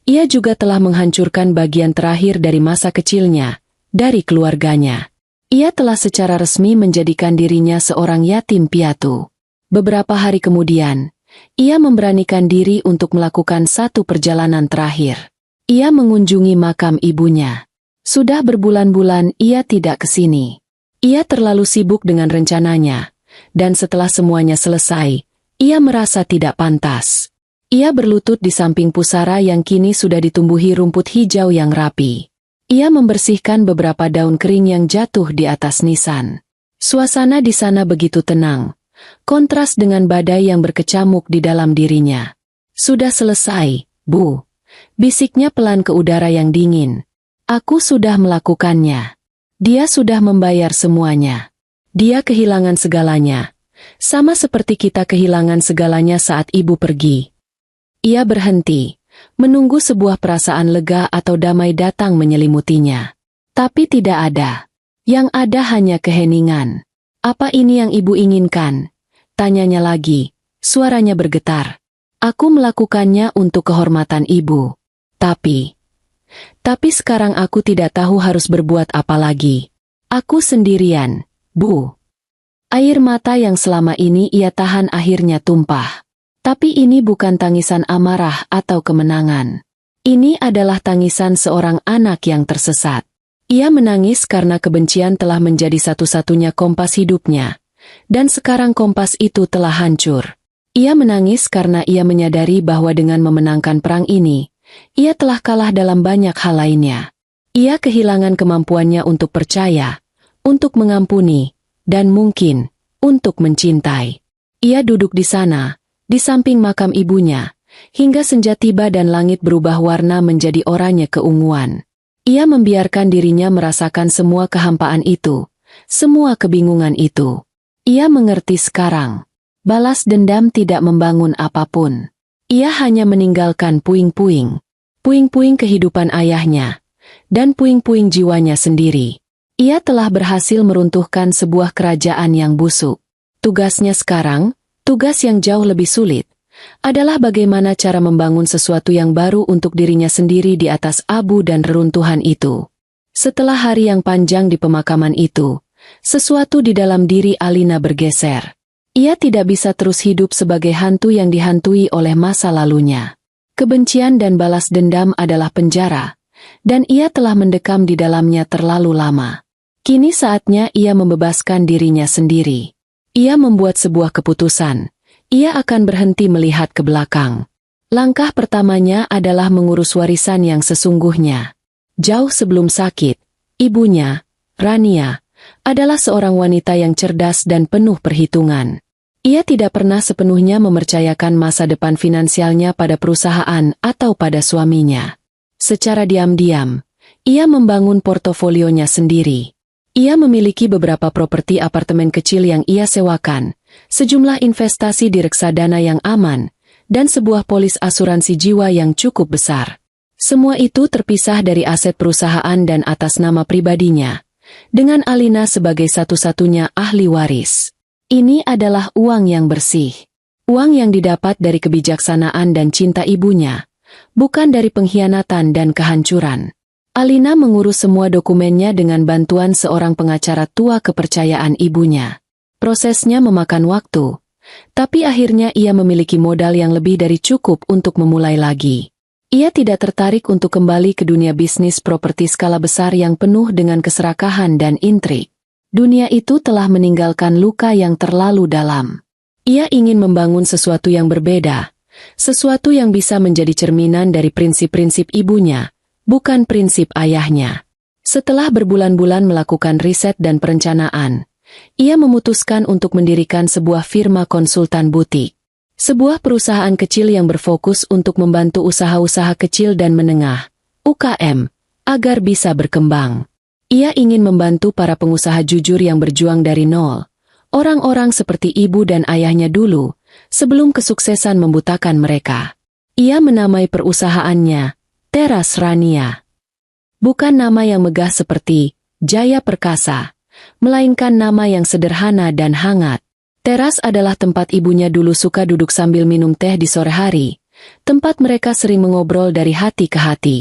[SPEAKER 1] ia juga telah menghancurkan bagian terakhir dari masa kecilnya, dari keluarganya. Ia telah secara resmi menjadikan dirinya seorang yatim piatu. Beberapa hari kemudian, ia memberanikan diri untuk melakukan satu perjalanan terakhir. Ia mengunjungi makam ibunya. Sudah berbulan-bulan ia tidak ke sini. Ia terlalu sibuk dengan rencananya, dan setelah semuanya selesai, ia merasa tidak pantas. Ia berlutut di samping pusara yang kini sudah ditumbuhi rumput hijau yang rapi. Ia membersihkan beberapa daun kering yang jatuh di atas nisan. Suasana di sana begitu tenang, kontras dengan badai yang berkecamuk di dalam dirinya. Sudah selesai, Bu. Bisiknya pelan ke udara yang dingin. Aku sudah melakukannya. Dia sudah membayar semuanya. Dia kehilangan segalanya. Sama seperti kita kehilangan segalanya saat ibu pergi. Ia berhenti, menunggu sebuah perasaan lega atau damai datang menyelimutinya. Tapi tidak ada. Yang ada hanya keheningan. Apa ini yang ibu inginkan? Tanyanya lagi, suaranya bergetar. Aku melakukannya untuk kehormatan ibu. Tapi sekarang aku tidak tahu harus berbuat apa lagi. Aku sendirian, Bu. Air mata yang selama ini ia tahan akhirnya tumpah. Tapi ini bukan tangisan amarah atau kemenangan. Ini adalah tangisan seorang anak yang tersesat. Ia menangis karena kebencian telah menjadi satu-satunya kompas hidupnya. Dan sekarang kompas itu telah hancur. Ia menangis karena ia menyadari bahwa dengan memenangkan perang ini, ia telah kalah dalam banyak hal lainnya. Ia kehilangan kemampuannya untuk percaya, untuk mengampuni, dan mungkin, untuk mencintai. Ia duduk di sana, di samping makam ibunya, hingga senja tiba dan langit berubah warna menjadi oranye keunguan. Ia membiarkan dirinya merasakan semua kehampaan itu, semua kebingungan itu. Ia mengerti sekarang. Balas dendam tidak membangun apapun. Ia hanya meninggalkan puing-puing. Puing-puing kehidupan ayahnya. Dan puing-puing jiwanya sendiri. Ia telah berhasil meruntuhkan sebuah kerajaan yang busuk. Tugasnya sekarang, tugas yang jauh lebih sulit, adalah bagaimana cara membangun sesuatu yang baru untuk dirinya sendiri di atas abu dan reruntuhan itu. Setelah hari yang panjang di pemakaman itu, sesuatu di dalam diri Alina bergeser. Ia tidak bisa terus hidup sebagai hantu yang dihantui oleh masa lalunya. Kebencian dan balas dendam adalah penjara, dan ia telah mendekam di dalamnya terlalu lama. Kini saatnya ia membebaskan dirinya sendiri. Ia membuat sebuah keputusan. Ia akan berhenti melihat ke belakang. Langkah pertamanya adalah mengurus warisan yang sesungguhnya. Jauh sebelum sakit, ibunya, Rania, adalah seorang wanita yang cerdas dan penuh perhitungan. Ia tidak pernah sepenuhnya mempercayakan masa depan finansialnya pada perusahaan atau pada suaminya. Secara diam-diam, ia membangun portofolionya sendiri. Ia memiliki beberapa properti apartemen kecil yang ia sewakan, sejumlah investasi di reksadana yang aman, dan sebuah polis asuransi jiwa yang cukup besar. Semua itu terpisah dari aset perusahaan dan atas nama pribadinya, dengan Alina sebagai satu-satunya ahli waris. Ini adalah uang yang bersih. Uang yang didapat dari kebijaksanaan dan cinta ibunya, bukan dari pengkhianatan dan kehancuran. Alina mengurus semua dokumennya dengan bantuan seorang pengacara tua kepercayaan ibunya. Prosesnya memakan waktu, tapi akhirnya ia memiliki modal yang lebih dari cukup untuk memulai lagi. Ia tidak tertarik untuk kembali ke dunia bisnis properti skala besar yang penuh dengan keserakahan dan intrik. Dunia itu telah meninggalkan luka yang terlalu dalam. Ia ingin membangun sesuatu yang berbeda, sesuatu yang bisa menjadi cerminan dari prinsip-prinsip ibunya, bukan prinsip ayahnya. Setelah berbulan-bulan melakukan riset dan perencanaan, ia memutuskan untuk mendirikan sebuah firma konsultan butik. Sebuah perusahaan kecil yang berfokus untuk membantu usaha-usaha kecil dan menengah, UKM, agar bisa berkembang. Ia ingin membantu para pengusaha jujur yang berjuang dari nol, orang-orang seperti ibu dan ayahnya dulu, sebelum kesuksesan membutakan mereka. Ia menamai perusahaannya Teras Rania. Bukan nama yang megah seperti Jaya Perkasa, melainkan nama yang sederhana dan hangat. Teras adalah tempat ibunya dulu suka duduk sambil minum teh di sore hari, tempat mereka sering mengobrol dari hati ke hati.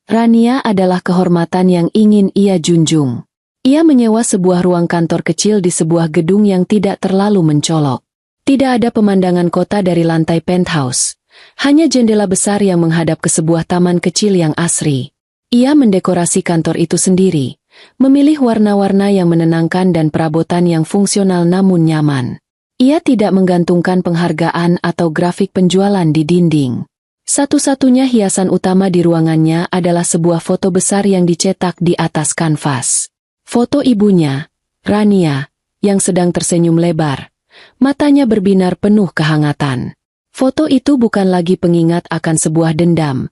[SPEAKER 1] Rania adalah kehormatan yang ingin ia junjung. Ia menyewa sebuah ruang kantor kecil di sebuah gedung yang tidak terlalu mencolok. Tidak ada pemandangan kota dari lantai penthouse, hanya jendela besar yang menghadap ke sebuah taman kecil yang asri. Ia mendekorasi kantor itu sendiri, memilih warna-warna yang menenangkan dan perabotan yang fungsional namun nyaman. Ia tidak menggantungkan penghargaan atau grafik penjualan di dinding. Satu-satunya hiasan utama di ruangannya adalah sebuah foto besar yang dicetak di atas kanvas. Foto ibunya, Rania, yang sedang tersenyum lebar. Matanya berbinar penuh kehangatan. Foto itu bukan lagi pengingat akan sebuah dendam,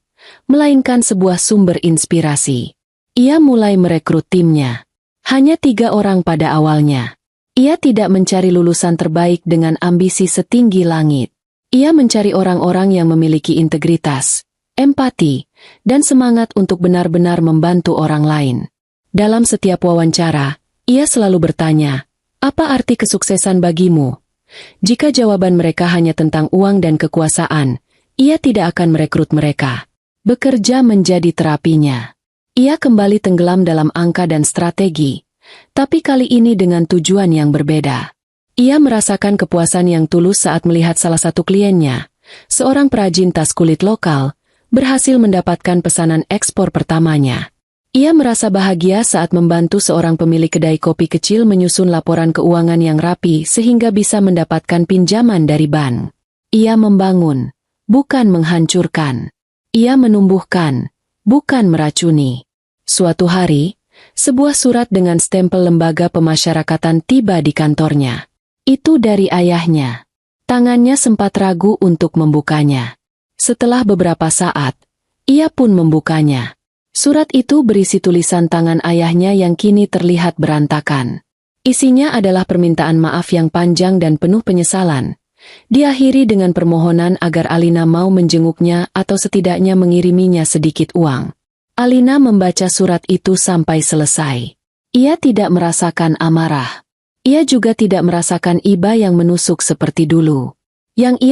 [SPEAKER 1] melainkan sebuah sumber inspirasi. Ia mulai merekrut timnya. Hanya 3 orang pada awalnya. Ia tidak mencari lulusan terbaik dengan ambisi setinggi langit. Ia mencari orang-orang yang memiliki integritas, empati, dan semangat untuk benar-benar membantu orang lain. Dalam setiap wawancara, ia selalu bertanya, "Apa arti kesuksesan bagimu?" Jika jawaban mereka hanya tentang uang dan kekuasaan, ia tidak akan merekrut mereka. Bekerja menjadi terapinya. Ia kembali tenggelam dalam angka dan strategi, tapi kali ini dengan tujuan yang berbeda. Ia merasakan kepuasan yang tulus saat melihat salah satu kliennya, seorang perajin tas kulit lokal, berhasil mendapatkan pesanan ekspor pertamanya. Ia merasa bahagia saat membantu seorang pemilik kedai kopi kecil menyusun laporan keuangan yang rapi sehingga bisa mendapatkan pinjaman dari bank. Ia membangun, bukan menghancurkan. Ia menumbuhkan, bukan meracuni. Suatu hari, sebuah surat dengan stempel lembaga pemasyarakatan tiba di kantornya. Itu dari ayahnya. Tangannya sempat ragu untuk membukanya. Setelah beberapa saat, ia pun membukanya. Surat itu berisi tulisan tangan ayahnya yang kini terlihat berantakan. Isinya adalah permintaan maaf yang panjang dan penuh penyesalan. Diakhiri dengan permohonan agar Alina mau menjenguknya atau setidaknya mengiriminya sedikit uang. Alina membaca surat itu sampai selesai. Ia tidak merasakan amarah. Ia juga tidak merasakan iba yang menusuk seperti dulu. Yang ia